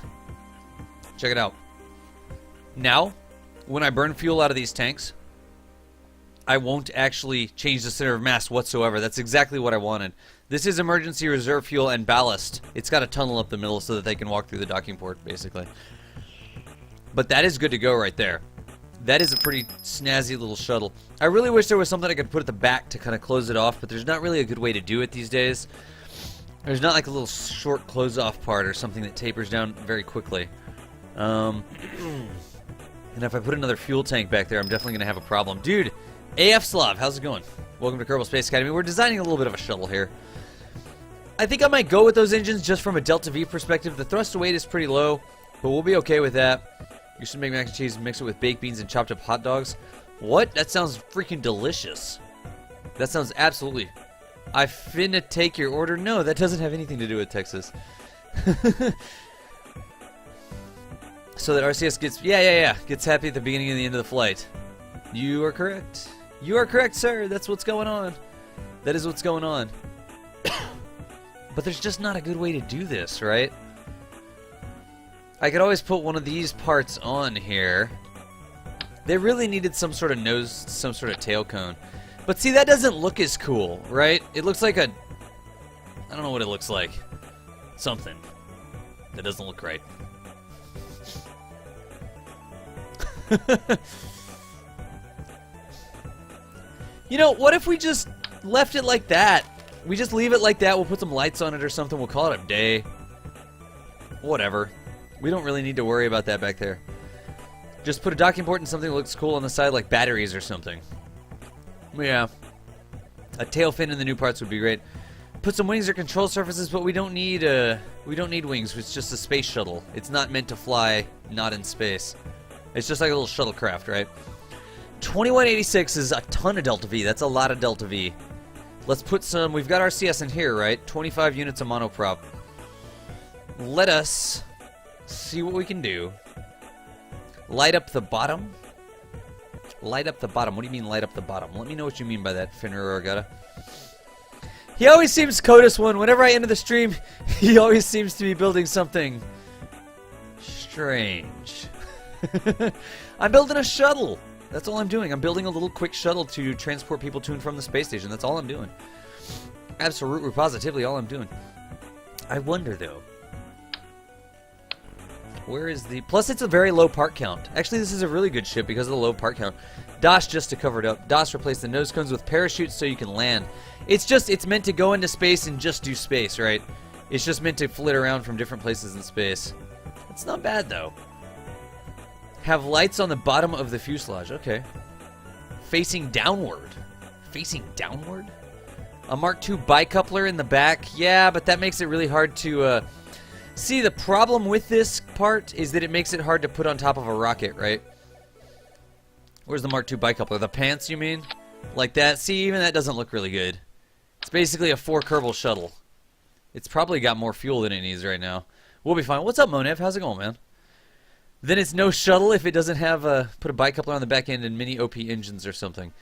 Check it out. Now, when I burn fuel out of these tanks, I won't actually change the center of mass whatsoever. That's exactly what I wanted. This is emergency reserve fuel and ballast. It's got a tunnel up the middle so that they can walk through the docking port, basically. But that is good to go right there. That is a pretty snazzy little shuttle. I really wish there was something I could put at the back to kind of close it off, but there's not really a good way to do it these days. There's not like a little short close-off part or something that tapers down very quickly. And if I put another fuel tank back there, I'm definitely going to have a problem. Dude, AF Slav, how's it going? Welcome to Kerbal Space Academy. We're designing a little bit of a shuttle here. I think I might go with those engines just from a Delta V perspective. The thrust to weight is pretty low, but we'll be okay with that. You should make mac and cheese, mix it with baked beans and chopped up hot dogs. What? That sounds freaking delicious. That sounds absolutely... I finna take your order? No, that doesn't have anything to do with Texas. So that RCS gets... Yeah. Gets happy at the beginning and the end of the flight. You are correct. You are correct, sir. That's what's going on. That is what's going on. But there's just not a good way to do this, right? I could always put one of these parts on here. They really needed some sort of nose, some sort of tail cone. But see, that doesn't look as cool, right? It looks like a... I don't know what it looks like. Something. That doesn't look right. You know, what if we just left it like that? We just leave it like that. We'll put some lights on it or something. We'll call it a day. Whatever. We don't really need to worry about that back there. Just put a docking port and something that looks cool on the side, like batteries or something. Yeah. A tail fin in the new parts would be great. Put some wings or control surfaces, but we don't need wings. It's just a space shuttle. It's not meant to fly, not in space. It's just like a little shuttlecraft, right? 2186 is a ton of Delta V. That's a lot of Delta V. Let's put some... We've got RCS in here, right? 25 units of monoprop. Let us see what we can do. Light up the bottom. Light up the bottom. What do you mean light up the bottom? Let me know what you mean by that, Fenrir Orgata. He always seems Codus one. Whenever I enter the stream, he always seems to be building something strange. I'm building a shuttle. That's all I'm doing. I'm building a little quick shuttle to transport people to and from the space station. That's all I'm doing. Absolutely, positively all I'm doing. I wonder, though. Where is the... Plus, it's a very low part count. Actually, this is a really good ship because of the low part count. DOS just to cover it up. DOS replace the nose cones with parachutes so you can land. It's meant to go into space and just do space, right? It's just meant to flit around from different places in space. It's not bad, though. Have lights on the bottom of the fuselage. Okay. Facing downward. Facing downward? A Mark II bicoupler in the back. Yeah, but that makes it really hard to... See, the problem with this part is that it makes it hard to put on top of a rocket, right? Where's the Mark II bicoupler? The pants, you mean? Like that? See, even that doesn't look really good. It's basically a 4 Kerbal shuttle. It's probably got more fuel than it needs right now. We'll be fine. What's up, Monev? How's it going, man? Then it's no shuttle if it doesn't have put a bicoupler on the back end and mini OP engines or something.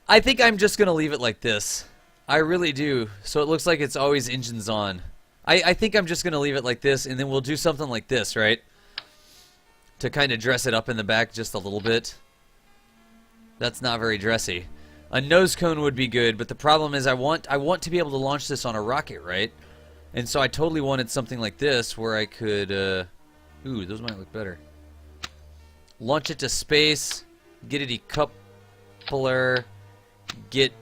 I think I'm just going to leave it like this. I really do. So it looks like it's always engines on. I think I'm just going to leave it like this, and then we'll do something like this, right? To kind of dress it up in the back just a little bit. That's not very dressy. A nose cone would be good, but the problem is I want to be able to launch this on a rocket, right? And so I totally wanted something like this where I could... ooh, those might look better. Launch it to space, get a decoupler, get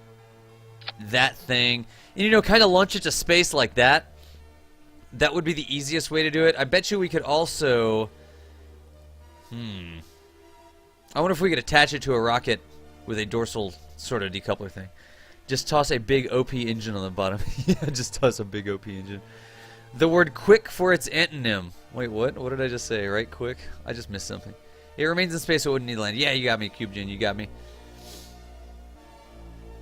that thing, and you know, kind of launch it to space like that. That would be the easiest way to do it. I bet you we could also... I wonder if we could attach it to a rocket with a dorsal sort of decoupler thing. Just toss a big OP engine on the bottom. Yeah, just toss a big OP engine. The word quick for its antonym. Wait, what? What did I just say? Right, quick? I just missed something. It remains in space so it wouldn't need to land. Yeah, you got me, CubeGen. You got me.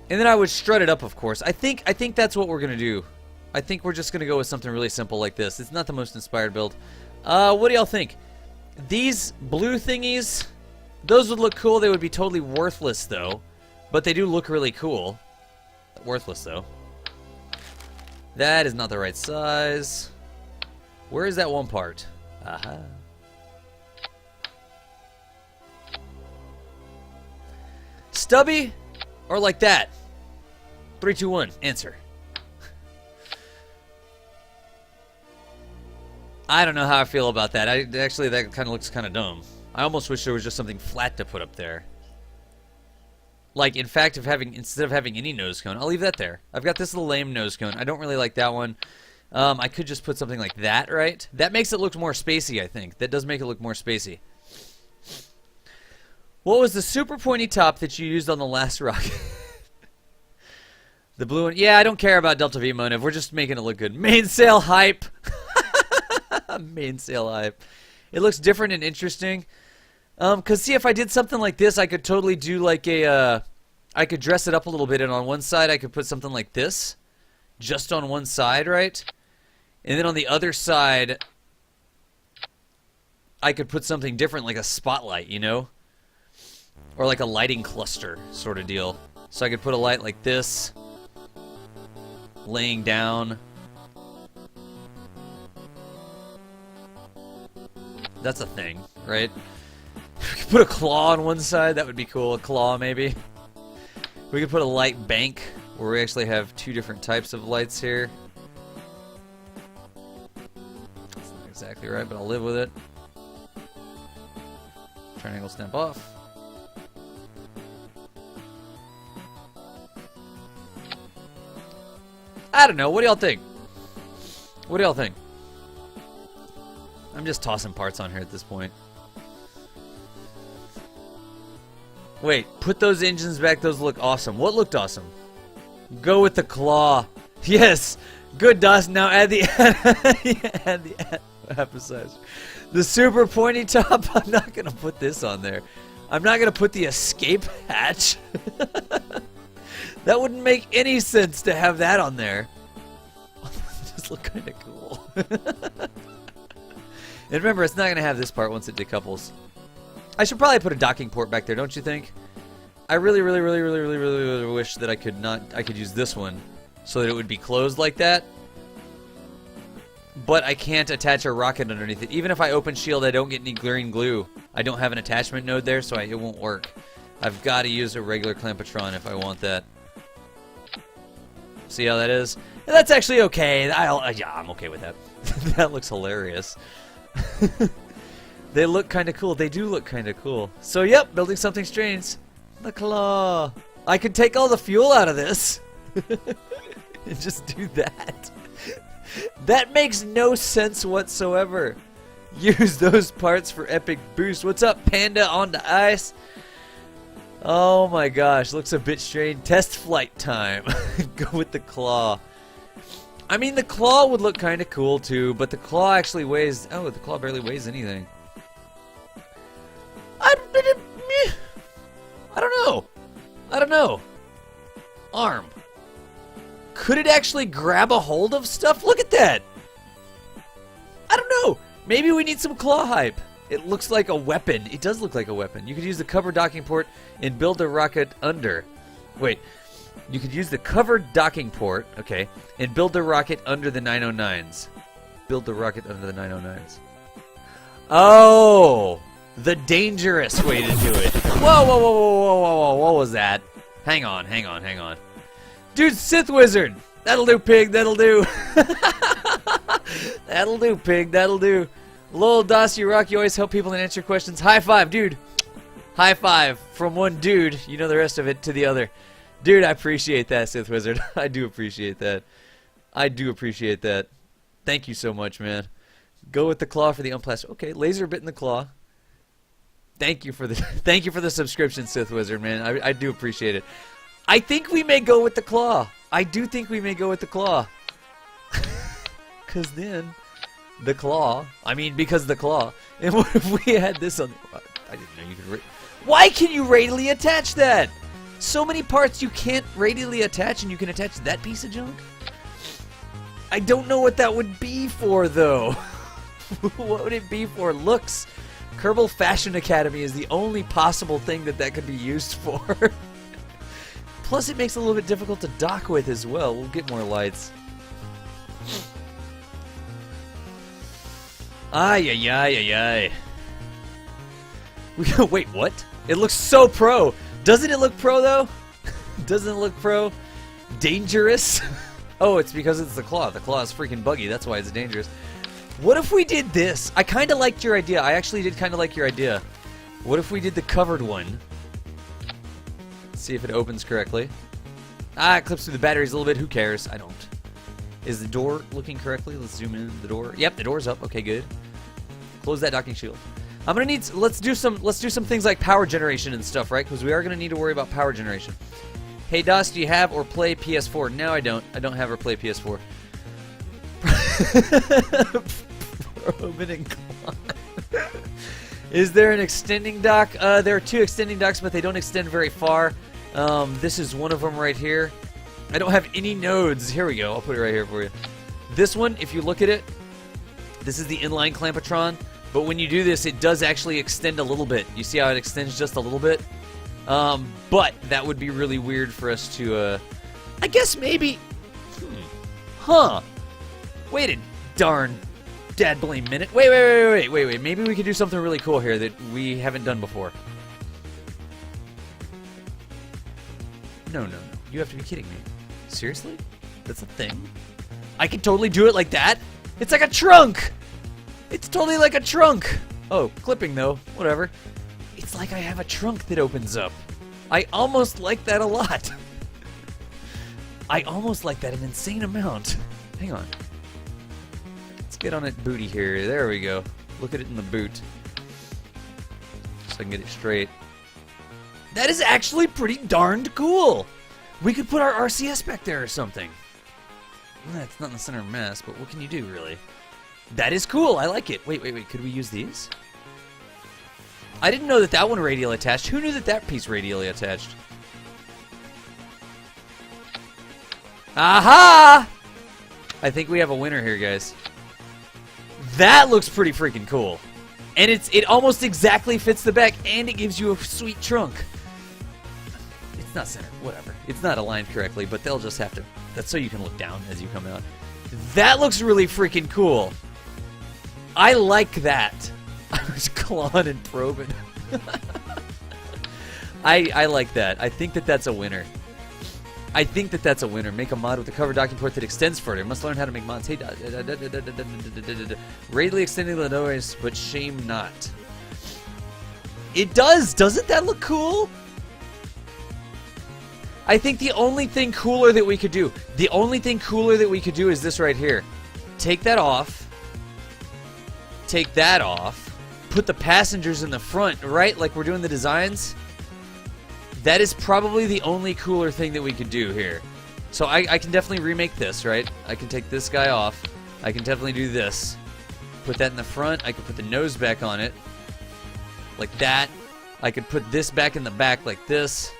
And then I would strut it up, of course. I think that's what we're going to do. I think we're just going to go with something really simple like this. It's not the most inspired build. What do y'all think? These blue thingies, those would look cool. They would be totally worthless, though. But they do look really cool. Worthless, though. That is not the right size. Where is that one part? Aha. Stubby or like that? 3, 2, 1. Answer. I don't know how I feel about that. Actually, that kind of looks kind of dumb. I almost wish there was just something flat to put up there. Like, in fact, instead of having any nose cone, I'll leave that there. I've got this little lame nose cone. I don't really like that one. I could just put something like that, right? That makes it look more spacey, I think. That does make it look more spacey. What was the super pointy top that you used on the last rocket? The blue one? Yeah, I don't care about Delta V Monev. We're just making it look good. Mainsail hype. Mainsail hype. It looks different and interesting. Cause see, if I did something like this, I could totally do like a, I could dress it up a little bit, and on one side I could put something like this, just on one side, right? And then on the other side, I could put something different, like a spotlight, you know? Or like a lighting cluster sort of deal. So I could put a light like this, laying down. That's a thing, right? We could put a claw on one side, that would be cool. A claw, maybe. We could put a light bank, where we actually have 2 different types of lights here. That's not exactly right, but I'll live with it. Triangle snap off. I don't know, what do y'all think? What do y'all think? I'm just tossing parts on here at this point. Wait, put those engines back. Those look awesome. What looked awesome? Go with the claw. Yes. Good, Dawson. Now add the add the emphasizer. The super pointy top. I'm not gonna put this on there. I'm not gonna put the escape hatch. That wouldn't make any sense to have that on there. It just look kind of cool. And remember, it's not going to have this part once it decouples. I should probably put a docking port back there, don't you think? I really wish that I could use this one so that it would be closed like that. But I can't attach a rocket underneath it. Even if I open shield, I don't get any green glue. I don't have an attachment node there, so it won't work. I've got to use a regular clampatron if I want that. See how that is? That's actually okay. Yeah, I'm okay with that. That looks hilarious. They look kind of cool. They do look kind of cool. So, yep, building something strange. The claw. I could take all the fuel out of this. And just do that. That makes no sense whatsoever. Use those parts for epic boost. What's up, Panda on the ice? Oh my gosh, looks a bit strange. Test flight time. Go with the claw. I mean, the claw would look kind of cool too, but the claw actually weighs... Oh, the claw barely weighs anything. I don't know. I don't know. Arm. Could it actually grab a hold of stuff? Look at that. I don't know. Maybe we need some claw hype. It looks like a weapon. It does look like a weapon. You could use the cover docking port and build a rocket under. Wait. You could use the covered docking port, okay, and build the rocket under the 909s. Build the rocket under the 909s. Oh! The dangerous way to do it. Whoa, whoa, whoa, whoa, whoa, whoa, whoa, what was that? Hang on, hang on, hang on. Dude, Sith Wizard! That'll do, pig, that'll do. That'll do, pig, that'll do. Lol, Das, you rock, you always help people and answer questions. High five, dude. High five from one dude, you know the rest of it, to the other. Dude, I appreciate that, Sith Wizard. I do appreciate that. I do appreciate that. Thank you so much, man. Go with the claw for the unplastic. Okay, laser bit in the claw. Thank you for the subscription, Sith Wizard, man. I do appreciate it. I think we may go with the claw. I do think we may go with the claw. Cause then the claw. I mean, because the claw. And what if we had this on? I didn't know you could. Why can you radially attach that? So many parts you can't radially attach, and you can attach that piece of junk? I don't know what that would be for, though. What would it be for? Looks. Kerbal Fashion Academy is the only possible thing that could be used for. Plus, it makes it a little bit difficult to dock with as well. We'll get more lights. Ay, ay, ay, ay, ay. Wait, what? It looks so pro. Doesn't it look pro, though? Doesn't it look pro? Dangerous? Oh, it's because it's the claw. The claw is freaking buggy. That's why it's dangerous. What if we did this? I kind of liked your idea. I actually did kind of like your idea. What if we did the covered one? Let's see if it opens correctly. Ah, it clips through the batteries a little bit. Who cares? I don't. Is the door looking correctly? Let's zoom in the door. Yep, the door's up. Okay, good. Close that docking shield. I'm gonna need. Let's do some things like power generation and stuff, right? Because we are gonna need to worry about power generation. Hey, Das, do you have or play PS4? No, I don't. I don't have or play PS4. Robin and Klein. Is there an extending dock? There are two extending docks, but they don't extend very far. This is one of them right here. I don't have any nodes. Here we go. I'll put it right here for you. This one, if you look at it, this is the inline clampatron. But when you do this, it does actually extend a little bit. You see how it extends just a little bit? But that would be really weird for us to, I guess maybe... Huh. Wait a darn dad blame minute. Wait. Maybe we could do something really cool here that we haven't done before. No. You have to be kidding me. Seriously? That's a thing? I can totally do it like that? It's like a trunk! It's totally like a trunk! Oh, clipping though. Whatever. It's like I have a trunk that opens up. I almost like that a lot. I almost like that an insane amount. Hang on. Let's get on it booty here. There we go. Look at it in the boot. So I can get it straight. That is actually pretty darned cool. We could put our RCS back there or something. It's not in the center of mass, but what can you do, really? That is cool. I like it. Wait. Could we use these? I didn't know that one radially attached. Who knew that piece radially attached? Aha! I think we have a winner here, guys. That looks pretty freaking cool. And it almost exactly fits the back, and it gives you a sweet trunk. It's not centered, whatever. It's not aligned correctly, but they'll just have to... That's so you can look down as you come out. That looks really freaking cool. I like that. I was clawing and probing. I like that. I think that's a winner. I think that that's a winner. Make a mod with a cover docking port that extends further. Must learn how to make mods. Hey, radially extending the noise, but shame not. It does. Doesn't that look cool? I think the only thing cooler that we could do, is this right here. Take that off. Take that off. Put the passengers in the front, right? Like we're doing the designs. That is probably the only cooler thing that we could do here. So I can definitely remake this, right? I can take this guy off. I can definitely do this. Put that in the front. I can put the nose back on it. Like that. I could put this back in the back like this.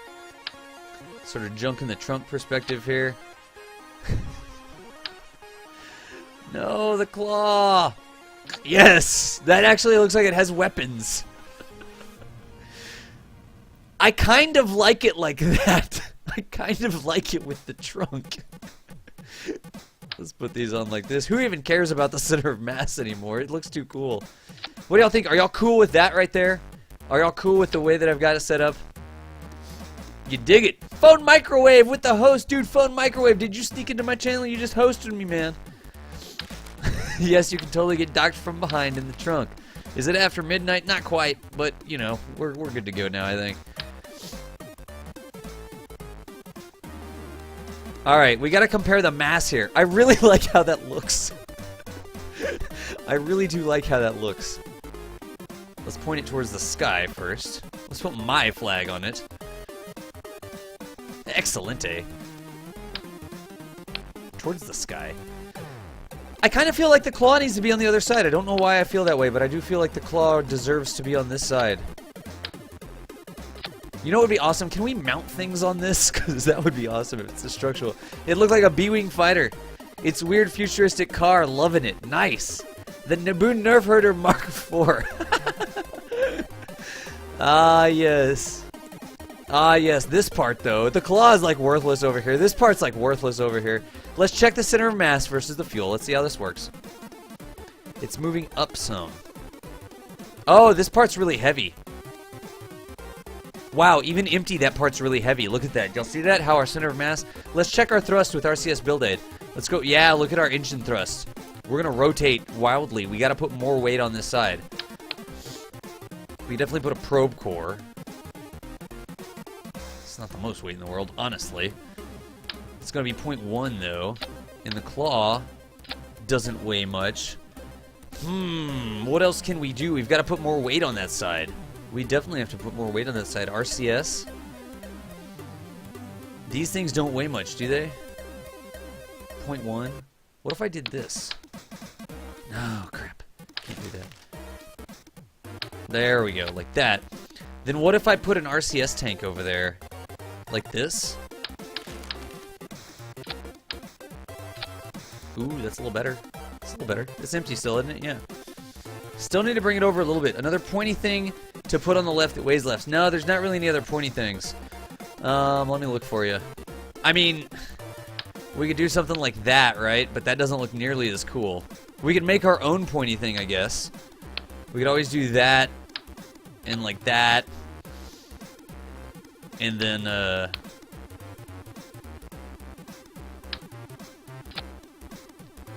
Sort of junk in the trunk perspective here. No, the claw. Yes, that actually looks like it has weapons. I kind of like it like that. I kind of like it with the trunk. Let's put these on like this. Who even cares about the center of mass anymore? It looks too cool. What do y'all think? Are y'all cool with that right there? Are y'all cool with the way that I've got it set up? You dig it. Phone microwave with the host. Dude, phone microwave. Did you sneak into my channel? You just hosted me, man. Yes, you can totally get docked from behind in the trunk. Is it after midnight? Not quite, but, you know, we're good to go now, I think. Alright, we gotta compare the mass here. I really like how that looks. I really do like how that looks. Let's point it towards the sky first. Let's put my flag on it. Excelente. Towards the sky. I kind of feel like the claw needs to be on the other side. I don't know why I feel that way, but I do feel like the claw deserves to be on this side. You know what would be awesome? Can we mount things on this? Because that would be awesome if it's a structural. It looked like a B-Wing fighter. It's weird futuristic car. Loving it. Nice. The Naboo Nerf Herder Mark IV. Ah, yes. Ah, yes. This part, though. The claw is, like, worthless over here. This part's, like, worthless over here. Let's check the center of mass versus the fuel. Let's see how this works. It's moving up some. Oh, this part's really heavy. Wow, even empty, that part's really heavy. Look at that. Y'all see that? How our center of mass? Let's check our thrust with RCS Build Aid. Let's go. Yeah, look at our engine thrust. We're going to rotate wildly. We got to put more weight on this side. We definitely put a probe core. It's not the most weight in the world, honestly. It's going to be 0.1, though. And the claw doesn't weigh much. What else can we do? We've got to put more weight on that side. We definitely have to put more weight on that side. RCS. These things don't weigh much, do they? 0.1. What if I did this? Oh, crap. Can't do that. There we go, like that. Then what if I put an RCS tank over there? Like this? Ooh, that's a little better. It's a little better. It's empty still, isn't it? Yeah. Still need to bring it over a little bit. Another pointy thing to put on the left that weighs less. No, there's not really any other pointy things. Let me look for you. I mean, we could do something like that, right? But that doesn't look nearly as cool. We could make our own pointy thing, I guess. We could always do that. And like that. And then, that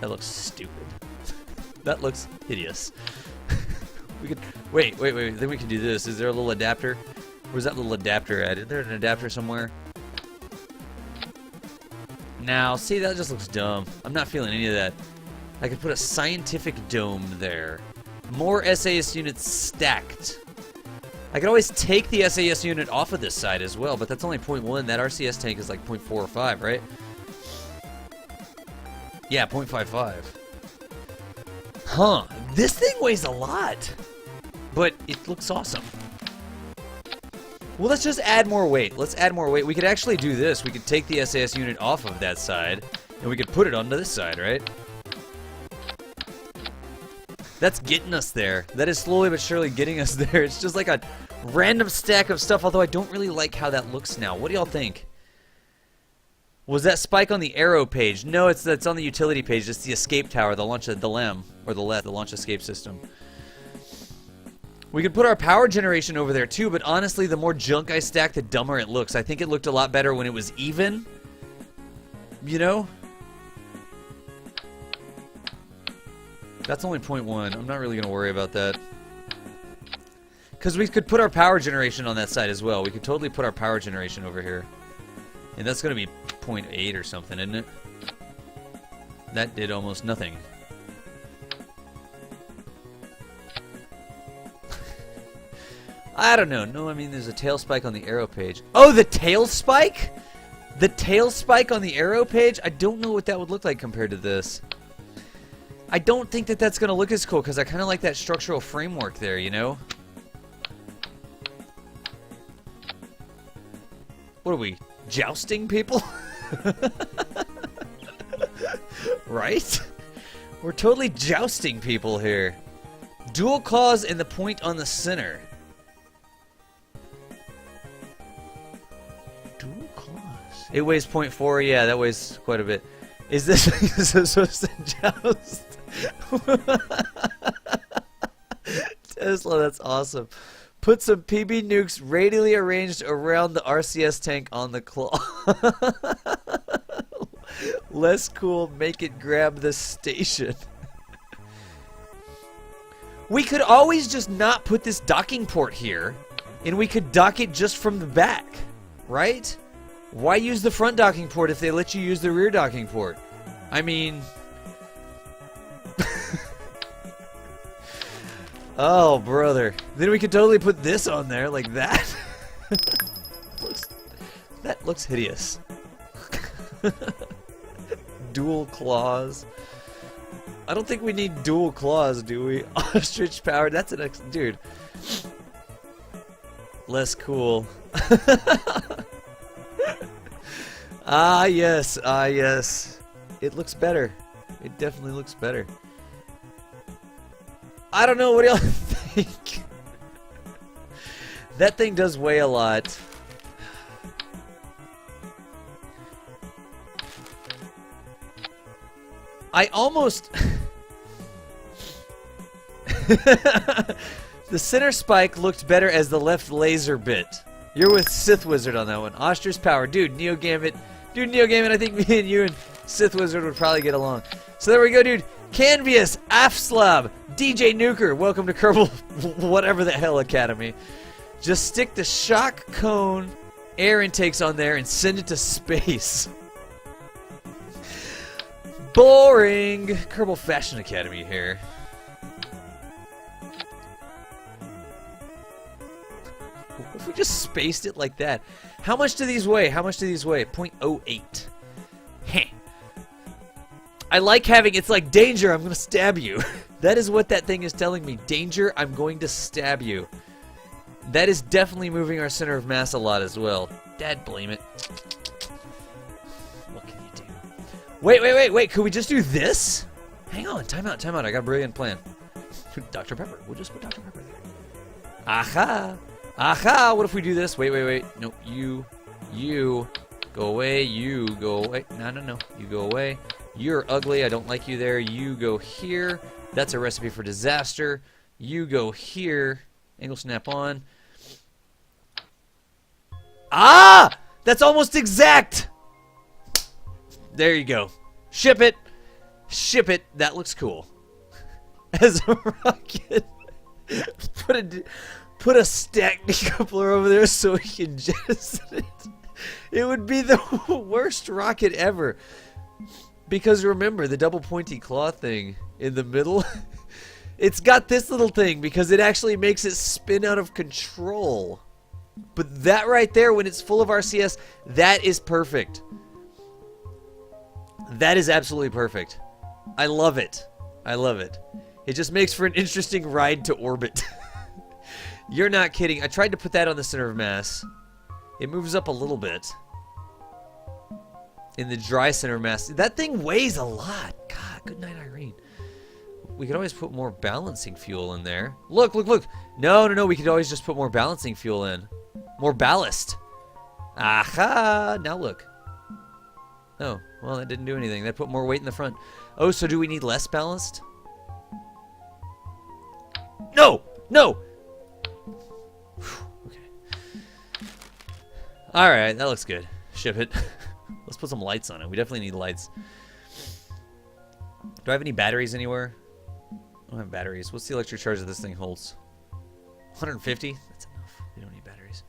looks stupid. That looks hideous. We could wait. Then we can do this. Is there a little adapter? Where's that little adapter at? Is there an adapter somewhere? Now, see, that just looks dumb. I'm not feeling any of that. I could put a scientific dome there. More SAS units stacked. I could always take the SAS unit off of this side as well, but that's only 0.1. That RCS tank is like 0.4 or 5, right? Yeah, 0.55. Huh. This thing weighs a lot. But it looks awesome. Well, let's just add more weight. Let's add more weight. We could actually do this. We could take the SAS unit off of that side, and we could put it onto this side, right? That's getting us there. That is slowly but surely getting us there. It's just like a random stack of stuff, although I don't really like how that looks now. What do y'all think? Was that spike on the arrow page? No, it's on the utility page. It's the escape tower, the launch of the LEM, or the LET, the launch escape system. We could put our power generation over there too, but honestly, the more junk I stack, the dumber it looks. I think it looked a lot better when it was even, you know? That's only 0.1. I'm not really going to worry about that. Because we could put our power generation on that side as well. We could totally put our power generation over here. And that's going to be 0.8 or something, isn't it? That did almost nothing. I don't know. No, I mean, there's a tail spike on the arrow page. Oh, the tail spike? The tail spike on the arrow page? I don't know what that would look like compared to this. I don't think that that's going to look as cool because I kind of like that structural framework there, you know? What are we, jousting people? Right? We're totally jousting people here. Dual claws and the point on the center. Dual claws. It weighs 0.4. Yeah, that weighs quite a bit. Is this supposed to joust? Tesla, that's awesome. Put some PB nukes radially arranged around the RCS tank on the claw. Less cool, make it grab the station. We could always just not put this docking port here, and we could dock it just from the back, right? Why use the front docking port if they let you use the rear docking port? I mean... Oh, brother. Then we could totally put this on there like that. That looks hideous. Dual claws. I don't think we need dual claws, do we? Ostrich power. That's an excellent... Dude. Less cool. Ah, yes. Ah, yes. It looks better. It definitely looks better. I don't know what y'all think. That thing does weigh a lot. I almost... The center spike looked better as the left laser bit. You're with Sith Wizard on that one. Ostrich power. Dude, Neo Gambit. Dude, Neo Gambit, I think me and you and Sith Wizard would probably get along. So there we go, dude. Canvius, Afslab, DJ Nuker, welcome to Kerbal, whatever the hell Academy. Just stick the shock cone air intakes on there and send it to space. Boring. Kerbal Fashion Academy here. What if we just spaced it like that? How much do these weigh? How much do these weigh? 0.08. Heh. I like having, it's like, danger, I'm going to stab you. That is what that thing is telling me. Danger, I'm going to stab you. That is definitely moving our center of mass a lot as well. Dad blame it. What can you do? Wait. Could we just do this? Hang on, time out. I got a brilliant plan. Dr. Pepper. We'll just put Dr. Pepper there. Aha. What if we do this? Wait. No, you go away. You go away. No. You go away. You're ugly. I don't like you there. You go here. That's a recipe for disaster. You go here. Angle snap on. Ah! That's almost exact! There you go. Ship it. That looks cool. As a rocket. Put a stack decoupler over there so we can jettison it. It would be the worst rocket ever. Because remember, the double pointy claw thing in the middle, it's got this little thing because it actually makes it spin out of control. But that right there, when it's full of RCS, that is perfect. That is absolutely perfect. I love it. It just makes for an interesting ride to orbit. You're not kidding. I tried to put that on the center of mass. It moves up a little bit. In the dry center of mass. That thing weighs a lot. God, good night, Irene. We could always put more balancing fuel in there. Look. No. We could always just put more balancing fuel in. More ballast. Aha. Now look. Oh, well, that didn't do anything. That put more weight in the front. Oh, so do we need less ballast? No. Okay. Alright, that looks good. Ship it. Let's put some lights on it. We definitely need lights. Do I have any batteries anywhere? I don't have batteries. What's the electric charge that this thing holds? 150? That's enough. We don't need batteries.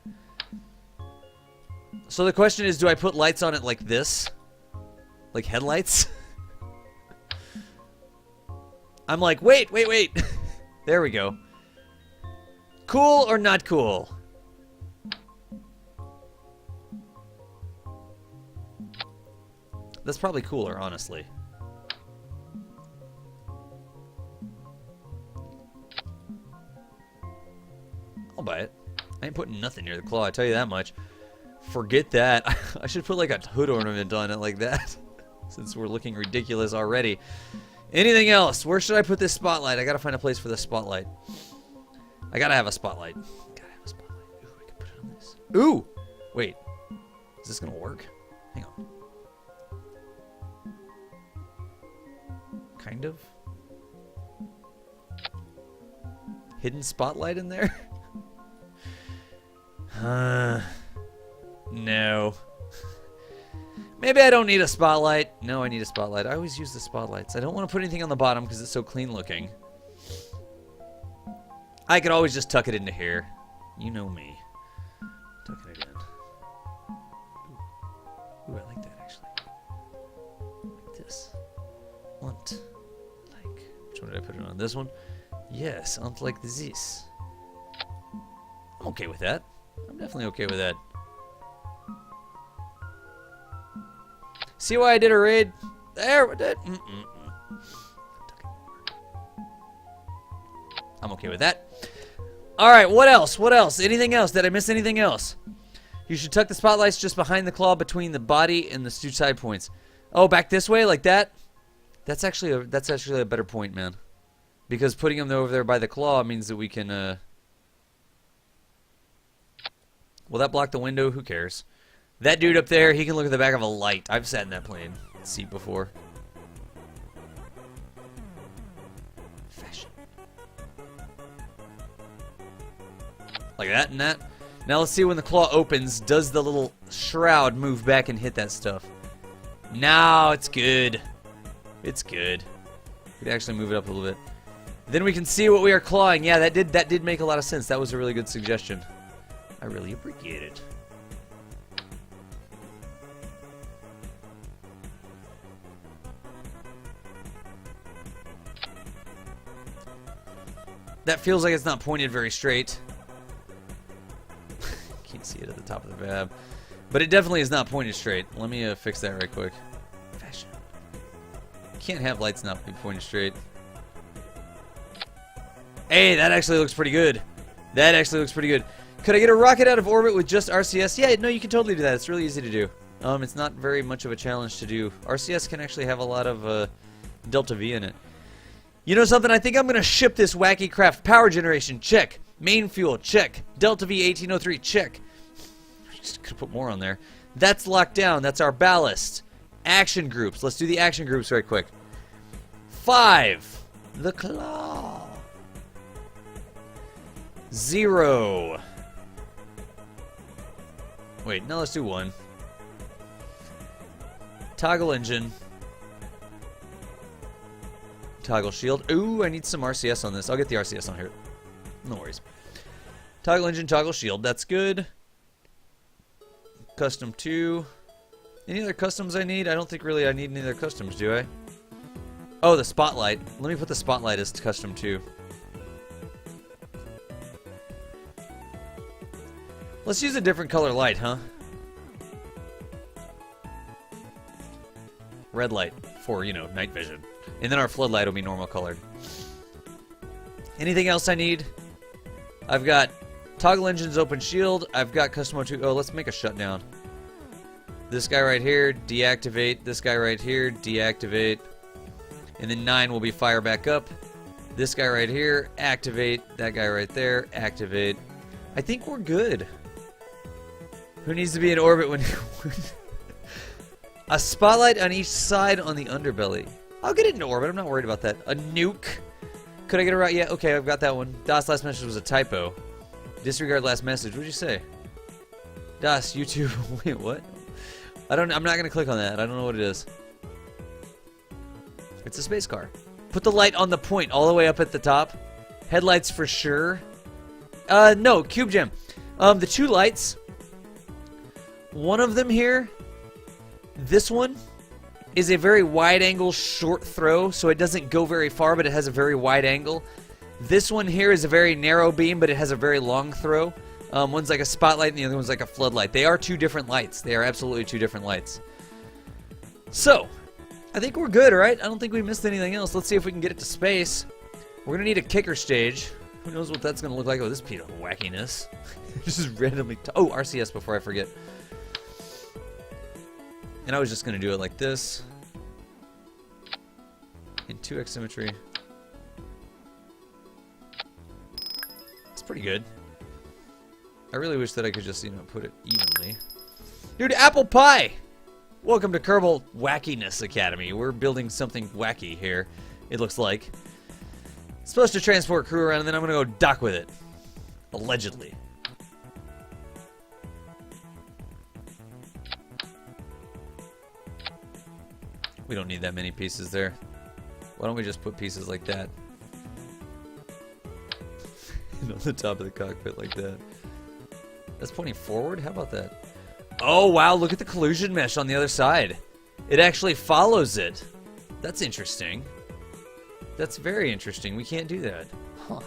So the question is, do I put lights on it like this? Like headlights? I'm like, wait. There we go. Cool or not cool? That's probably cooler, honestly. I'll buy it. I ain't putting nothing near the claw, I tell you that much. Forget that. I should put like a hood ornament on it like that. Since we're looking ridiculous already. Anything else? Where should I put this spotlight? I gotta find a place for this spotlight. I gotta have a spotlight. Gotta have a spotlight. Ooh, I can put it on this. Ooh! Wait. Is this gonna work? Hang on. Kind of. Hidden spotlight in there? No. Maybe I don't need a spotlight. No, I need a spotlight. I always use the spotlights. I don't want to put anything on the bottom because it's so clean looking. I could always just tuck it into here. You know me. Tucking it in. Ooh, I like that actually. Like this. Want. Like. Which one did I put it on? This one? Yes, like this. I'm okay with that. I'm definitely okay with that. See why I did a raid? There we did. I'm okay with that. Alright, what else? What else? Anything else? Did I miss anything else? You should tuck the spotlights just behind the claw between the body and the two side points. Oh, back this way like that? That's actually a better point, man. Because putting them over there by the claw means that we can will that block the window? Who cares? That dude up there, he can look at the back of a light. I've sat in that plane seat before. Fashion. Like that and that. Now let's see when the claw opens, does the little shroud move back and hit that stuff? No, it's good. It's good. We can actually move it up a little bit. Then we can see what we are clawing. Yeah, that did make a lot of sense. That was a really good suggestion. I really appreciate it. That feels like it's not pointed very straight. Can't see it at the top of the fab. But it definitely is not pointed straight. Let me fix that right quick. Fashion. Can't have lights not be pointed straight. Hey, that actually looks pretty good. That actually looks pretty good. Could I get a rocket out of orbit with just RCS? Yeah, no, you can totally do that. It's really easy to do. It's not very much of a challenge to do. RCS can actually have a lot of Delta V in it. You know something? I think I'm going to ship this wacky craft. Power generation, check. Main fuel, check. Delta V 1803, check. Just could put more on there. That's locked down. That's our ballast. Action groups. Let's do the action groups right quick. 5. The claw. 0. Wait, no, let's do 1. Toggle engine. Toggle shield. Ooh, I need some RCS on this. I'll get the RCS on here. No worries. Toggle engine, toggle shield. That's good. Custom 2. Any other customs I need? I don't think really I need any other customs, do I? Oh, the spotlight. Let me put the spotlight as custom 2. Let's use a different color light, huh? Red light for, you know, night vision. And then our floodlight will be normal colored. Anything else I need? I've got toggle engines, open shield. I've got custom 2. Oh, let's make a shutdown. This guy right here, deactivate. This guy right here, deactivate. And then 9 will be fire back up. This guy right here, activate. That guy right there, activate. I think we're good. Who needs to be in orbit when... A spotlight on each side on the underbelly. I'll get it into orbit. I'm not worried about that. A nuke. Could I get it right? Yeah, okay, I've got that one. Das, last message was a typo. Disregard last message. What'd you say? Das, YouTube. Wait, what? I'm not going to click on that. I don't know what it is. It's a space car. Put the light on the point all the way up at the top. Headlights for sure. No, Cube Gem. The two lights. One of them here, this one, is a very wide angle short throw, so it doesn't go very far, but it has a very wide angle. This one here is a very narrow beam, but it has a very long throw. One's like a spotlight and the other one's like a floodlight. They are two different lights. They are absolutely two different lights. So, I think we're good, right? I don't think we missed anything else. Let's see if we can get it to space. We're going to need a kicker stage. Who knows what that's going to look like? Oh, this piece of wackiness. Just randomly... Oh, RCS before I forget. And I was just going to do it like this. In 2x symmetry. It's pretty good. I really wish that I could just, put it evenly. Dude, apple pie! Welcome to Kerbal Wackiness Academy. We're building something wacky here, it looks like. It's supposed to transport crew around, and then I'm going to go dock with it. Allegedly. We don't need that many pieces there. Why don't we just put pieces like that? And on the top of the cockpit like that. That's pointing forward? How about that? Oh, wow, look at the collusion mesh on the other side. It actually follows it. That's interesting. That's very interesting. We can't do that. Huh.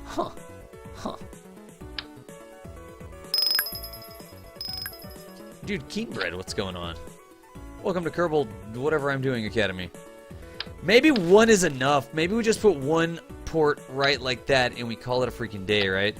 Huh. Huh. Dude, Keenbread, what's going on? Welcome to Kerbal, whatever I'm doing, Academy. Maybe one is enough. Maybe we just put one port right like that and we call it a freaking day, right?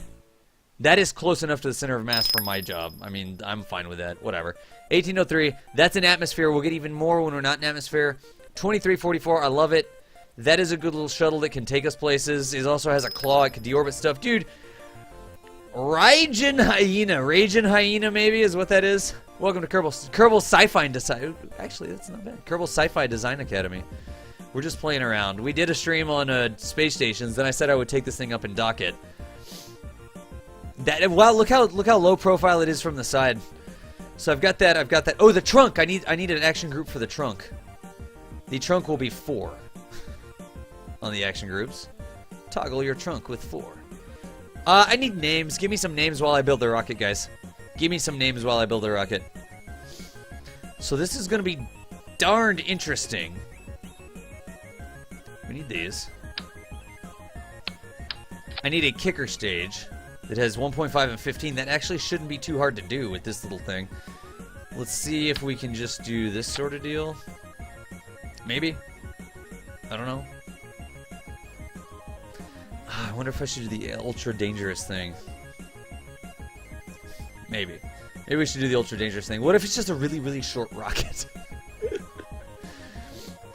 That is close enough to the center of mass for my job. I mean, I'm fine with that. Whatever. 1803. That's an atmosphere. We'll get even more when we're not in atmosphere. 2344. I love it. That is a good little shuttle that can take us places. It also has a claw. It can deorbit stuff. Dude, Raging Hyena maybe is what that is. Welcome to Kerbal Sci-Fi Design. Actually, that's not bad. Kerbal Sci-Fi Design Academy. We're just playing around. We did a stream on space stations. Then I said I would take this thing up and dock it. Wow, look how low profile it is from the side. So I've got that. Oh, the trunk. I need an action group for the trunk. The trunk will be 4 on the action groups. Toggle your trunk with 4. I need names. Give me some names while I build the rocket, guys. Give me some names while I build the rocket. So this is going to be darned interesting. We need these. I need a kicker stage that has 1.5 and 15. That actually shouldn't be too hard to do with this little thing. Let's see if we can just do this sort of deal. Maybe. I don't know. I wonder if I should do the ultra dangerous thing. Maybe. Maybe we should do the ultra dangerous thing. What if it's just a really, really short rocket?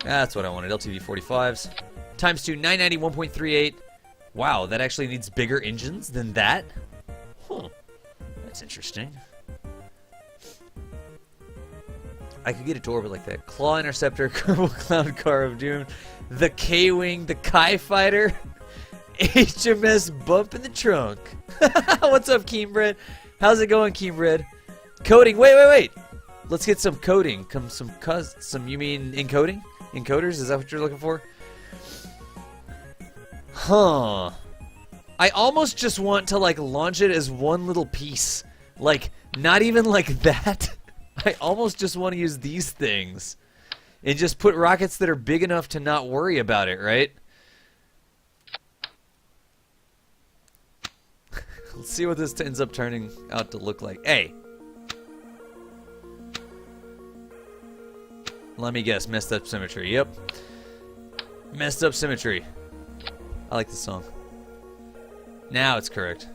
That's what I wanted. LTV 45s. Times 2, 990, 1.38. Wow, that actually needs bigger engines than that? Huh. That's interesting. I could get it to orbit like that. Claw Interceptor, Kerbal Cloud Car of Doom, the K-Wing, the Kai Fighter, HMS Bump in the Trunk. What's up, Keenbread? How's it going, Keenbread? Coding. Wait. Let's get some coding. Some. You mean encoding? Encoders? Is that what you're looking for? Huh. I almost just want to like launch it as one little piece. Like, not even like that. I almost just want to use these things. And just put rockets that are big enough to not worry about it, right? Let's see what this ends up turning out to look like. Hey. Let me guess. Messed up symmetry. Yep. Messed up symmetry. I like this song. Now it's correct.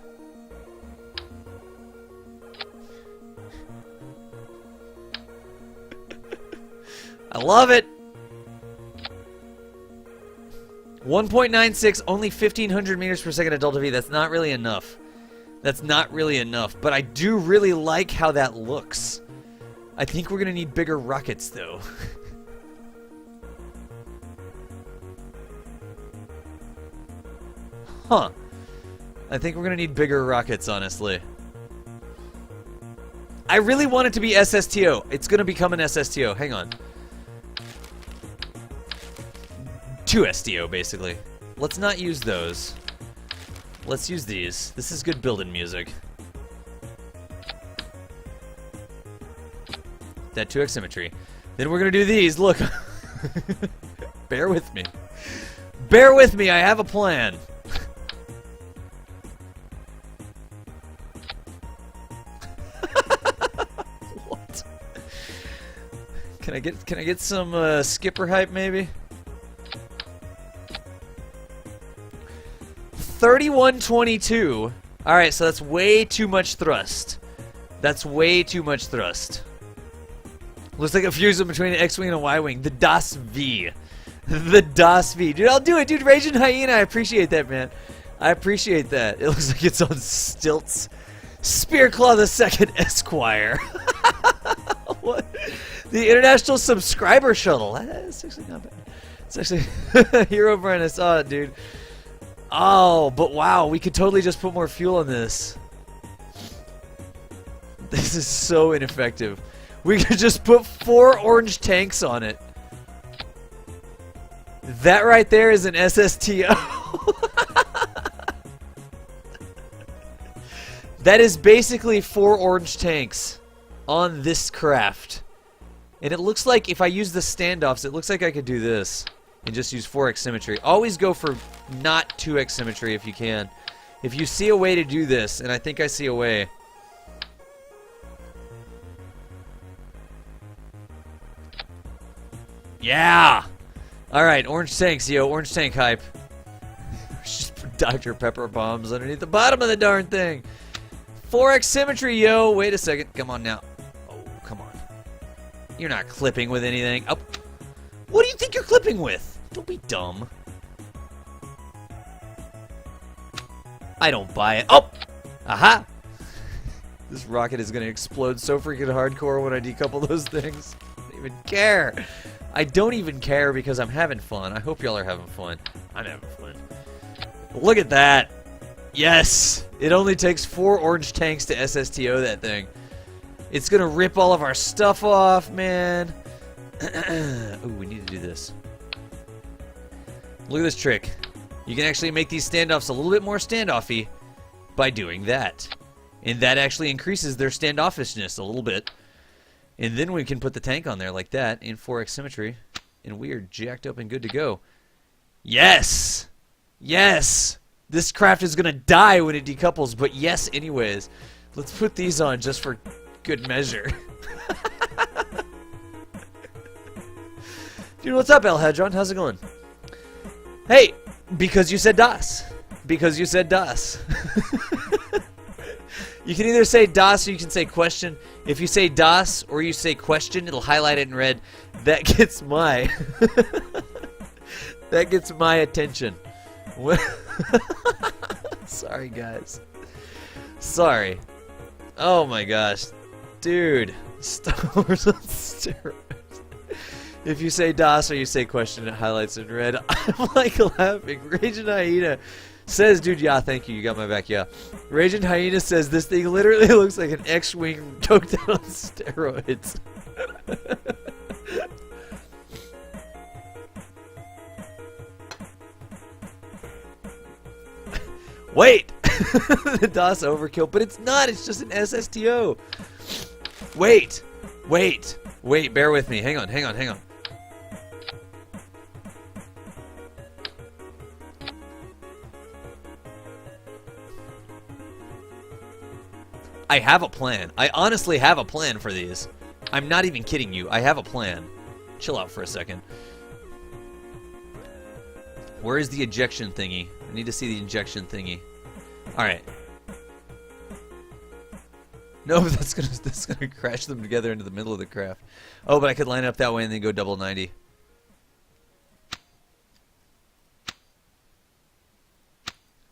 I love it. 1.96, only 1,500 meters per second at delta V. That's not really enough. That's not really enough. But I do really like how that looks. I think we're going to need bigger rockets, though. Huh. I think we're going to need bigger rockets, honestly. I really want it to be SSTO. It's gonna become an SSTO. Hang on. 2STO, basically. Let's not use those. Let's use these. This is good building music. That 2x symmetry. Then we're gonna do these. Look. Bear with me. Bear with me, I have a plan. What? Can I get some skipper hype maybe? 3122. Alright, so that's way too much thrust. That's way too much thrust. Looks like a fusion between an X-Wing and a Y-Wing. The Das V. The Das V. Dude, I'll do it, dude. Raging Hyena, I appreciate that, man. I appreciate that. It looks like it's on stilts. Spearclaw II Esquire. What? The International Subscriber Shuttle. That's actually not bad. It's actually Hero Brian, I saw it, dude. Oh, but wow, we could totally just put more fuel on this. This is so ineffective. We could just put 4 orange tanks on it. That right there is an SSTO. That is basically 4 orange tanks on this craft. And it looks like if I use the standoffs, it looks like I could do this and just use 4x symmetry. Always go for not 2x symmetry if you can. If you see a way to do this, and I think I see a way. Yeah! Alright, orange tanks, yo. Orange tank hype. Just put Dr. Pepper bombs underneath the bottom of the darn thing. 4x symmetry, yo. Wait a second. Come on now. Oh, come on. You're not clipping with anything. Oh. What do you think you're clipping with? Don't be dumb. I don't buy it. Oh! Aha! This rocket is going to explode so freaking hardcore when I decouple those things. I don't even care. I don't even care because I'm having fun. I hope y'all are having fun. I'm having fun. Look at that. Yes! It only takes 4 orange tanks to SSTO that thing. It's going to rip all of our stuff off, man. Ooh, we need to do this. Look at this trick. You can actually make these standoffs a little bit more standoffy by doing that. And that actually increases their standoffishness a little bit. And then we can put the tank on there like that in 4x symmetry. And we are jacked up and good to go. Yes! Yes! This craft is going to die when it decouples, but yes anyways. Let's put these on just for good measure. Dude, what's up, El Hedron? How's it going? Hey! Because you said DOS. Because you said DOS. You can either say DOS or you can say question. If you say DOS or you say question, it'll highlight it in red. That gets my... that gets my attention. Sorry, guys. Sorry. Oh my gosh. Dude. Star Wars on steroids. If you say DOS or you say question, it highlights in red. I'm like laughing. Raging Hyena says, dude, yeah, thank you. You got my back, yeah. Raging Hyena says, this thing literally looks like an X-Wing coked out on steroids. Wait! The DOS overkill, but it's not. It's just an SSTO. Wait. Wait. Wait, bear with me. Hang on, hang on, hang on. I have a plan. I honestly have a plan for these. I'm not even kidding you. I have a plan. Chill out for a second. Where is the ejection thingy? I need to see the injection thingy. Alright. No, that's gonna crash them together into the middle of the craft. Oh, but I could line it up that way and then go double 90.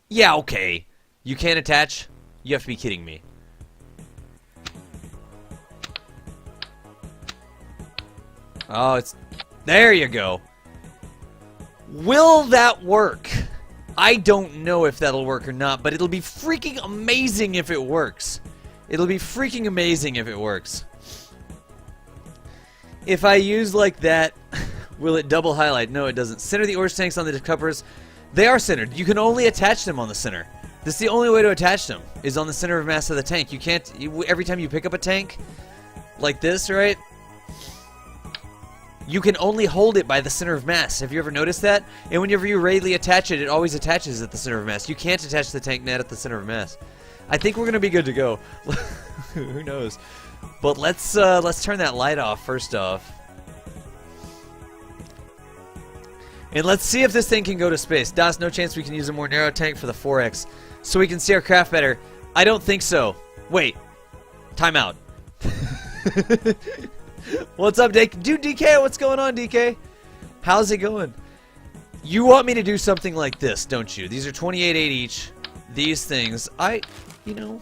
Yeah, okay. You can't attach? You have to be kidding me. Oh, it's... There you go. Will that work? I don't know if that'll work or not, but it'll be freaking amazing if it works. It'll be freaking amazing if it works. If I use like that, will it double highlight? No, it doesn't. Center the orange tanks on the decouplers. They are centered. You can only attach them on the center. This is the only way to attach them, is on the center of mass of the tank. You can't, every time you pick up a tank, like this, right? You can only hold it by the center of mass. Have you ever noticed that? And whenever you radially attach it, it always attaches at the center of mass. You can't attach the tank net at the center of mass. I think we're going to be good to go. Who knows? But let's turn that light off first off. And let's see if this thing can go to space. Das, no chance we can use a more narrow tank for the 4X so we can see our craft better. I don't think so. Wait. Time out. What's up, Dude, DK? What's going on, DK? How's it going? You want me to do something like this, don't you? These are 28.8 each. These things, you know,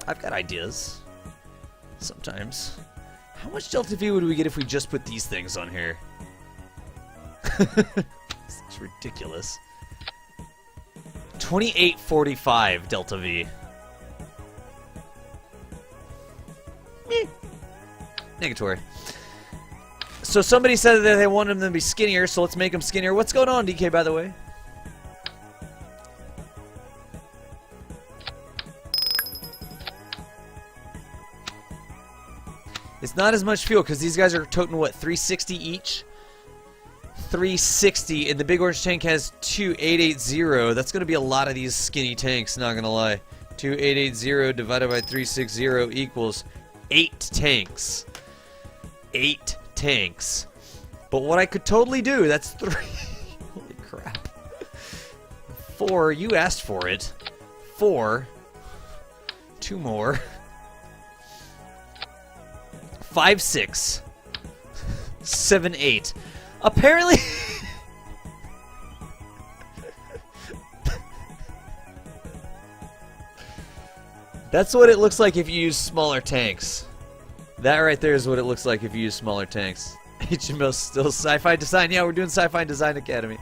I've got ideas. Sometimes. How much Delta V would we get if we just put these things on here? It's ridiculous. 28.45 Delta V. Negatory. So somebody said that they wanted them to be skinnier, so let's make them skinnier. What's going on, DK, by the way? It's not as much fuel, because these guys are toting, what, 360 each? 360, and the big orange tank has 2880. That's going to be a lot of these skinny tanks, not going to lie. 2880 divided by 360 equals 8 tanks. 8 tanks. But what I could totally do, that's 3. Holy crap. 4, you asked for it. 4. 2 more. 5, 6. 7, 8. Apparently... That's what it looks like if you use smaller tanks. That right there is what it looks like if you use smaller tanks. HMO still Sci-Fi Design. Yeah, we're doing Sci-Fi Design Academy.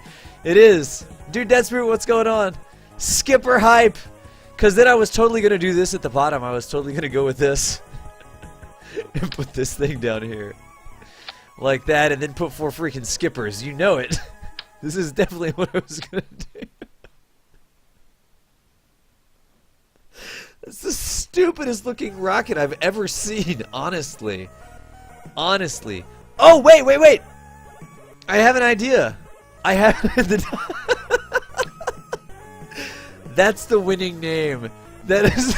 It is. Dude, Dead Spirit, what's going on? Skipper hype. Because then I was totally going to do this at the bottom. I was totally going to go with this. And put this thing down here. Like that, and then put 4 freaking skippers. You know it. This is definitely what I was going to do. It's the stupidest looking rocket I've ever seen, honestly. Honestly. Oh, wait! I have an idea. I have the... That's the winning name. That is...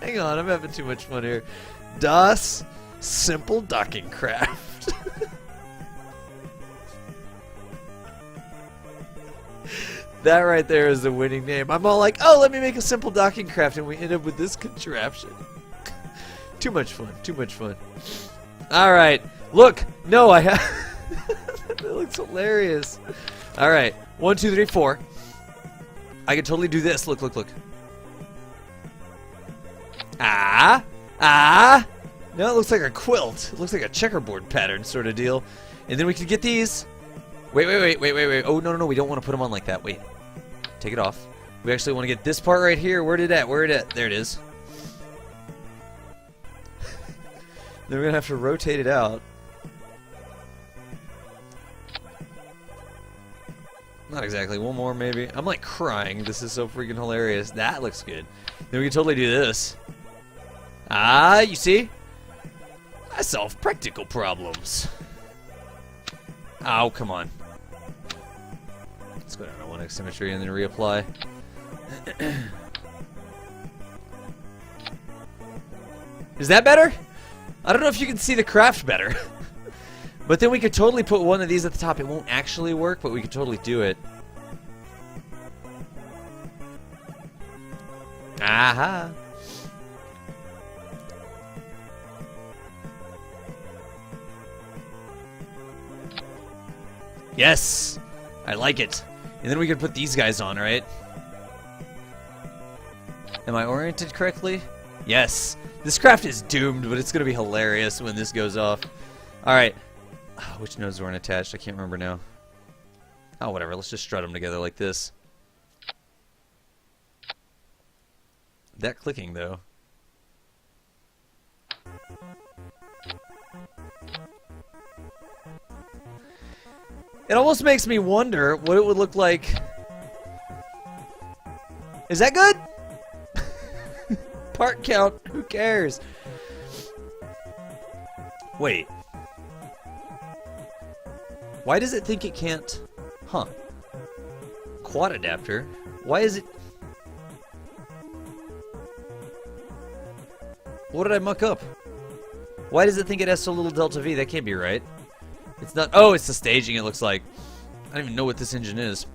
Hang on, I'm having too much fun here. Das Simple Docking Craft. That right there is the winning name. I'm all like, oh, let me make a simple docking craft, and we end up with this contraption. Too much fun. Too much fun. All right. Look. No, I have... That looks hilarious. All right. 1, 2, 3, 4. I can totally do this. Look. Ah. No, it looks like a quilt. It looks like a checkerboard pattern sort of deal. And then we can get these. Wait. Oh, no. We don't want to put them on like that. Wait. Take it off. We actually want to get this part right here. Where it at? There it is. Then we're going to have to rotate it out. Not exactly. One more, maybe. I'm like crying. This is so freaking hilarious. That looks good. Then we can totally do this. Ah, you see? I solve practical problems. Oh, come on. Let's go down to 1x symmetry and then reapply. Is that better? I don't know if you can see the craft better. But then we could totally put one of these at the top. It won't actually work, but we could totally do it. Aha! Yes! I like it. And then we can put these guys on, right? Am I oriented correctly? Yes. This craft is doomed, but it's going to be hilarious when this goes off. Alright. Which nodes weren't attached? I can't remember now. Oh, whatever. Let's just strut them together like this. That clicking, though. It almost makes me wonder what it would look like. Is that good? Part count, who cares? Wait. Why does it think it can't? Huh. Quad adapter? Why is it... What did I muck up? Why does it think it has so little delta V? That can't be right. It's not... Oh, it's the staging, it looks like. I don't even know what this engine is.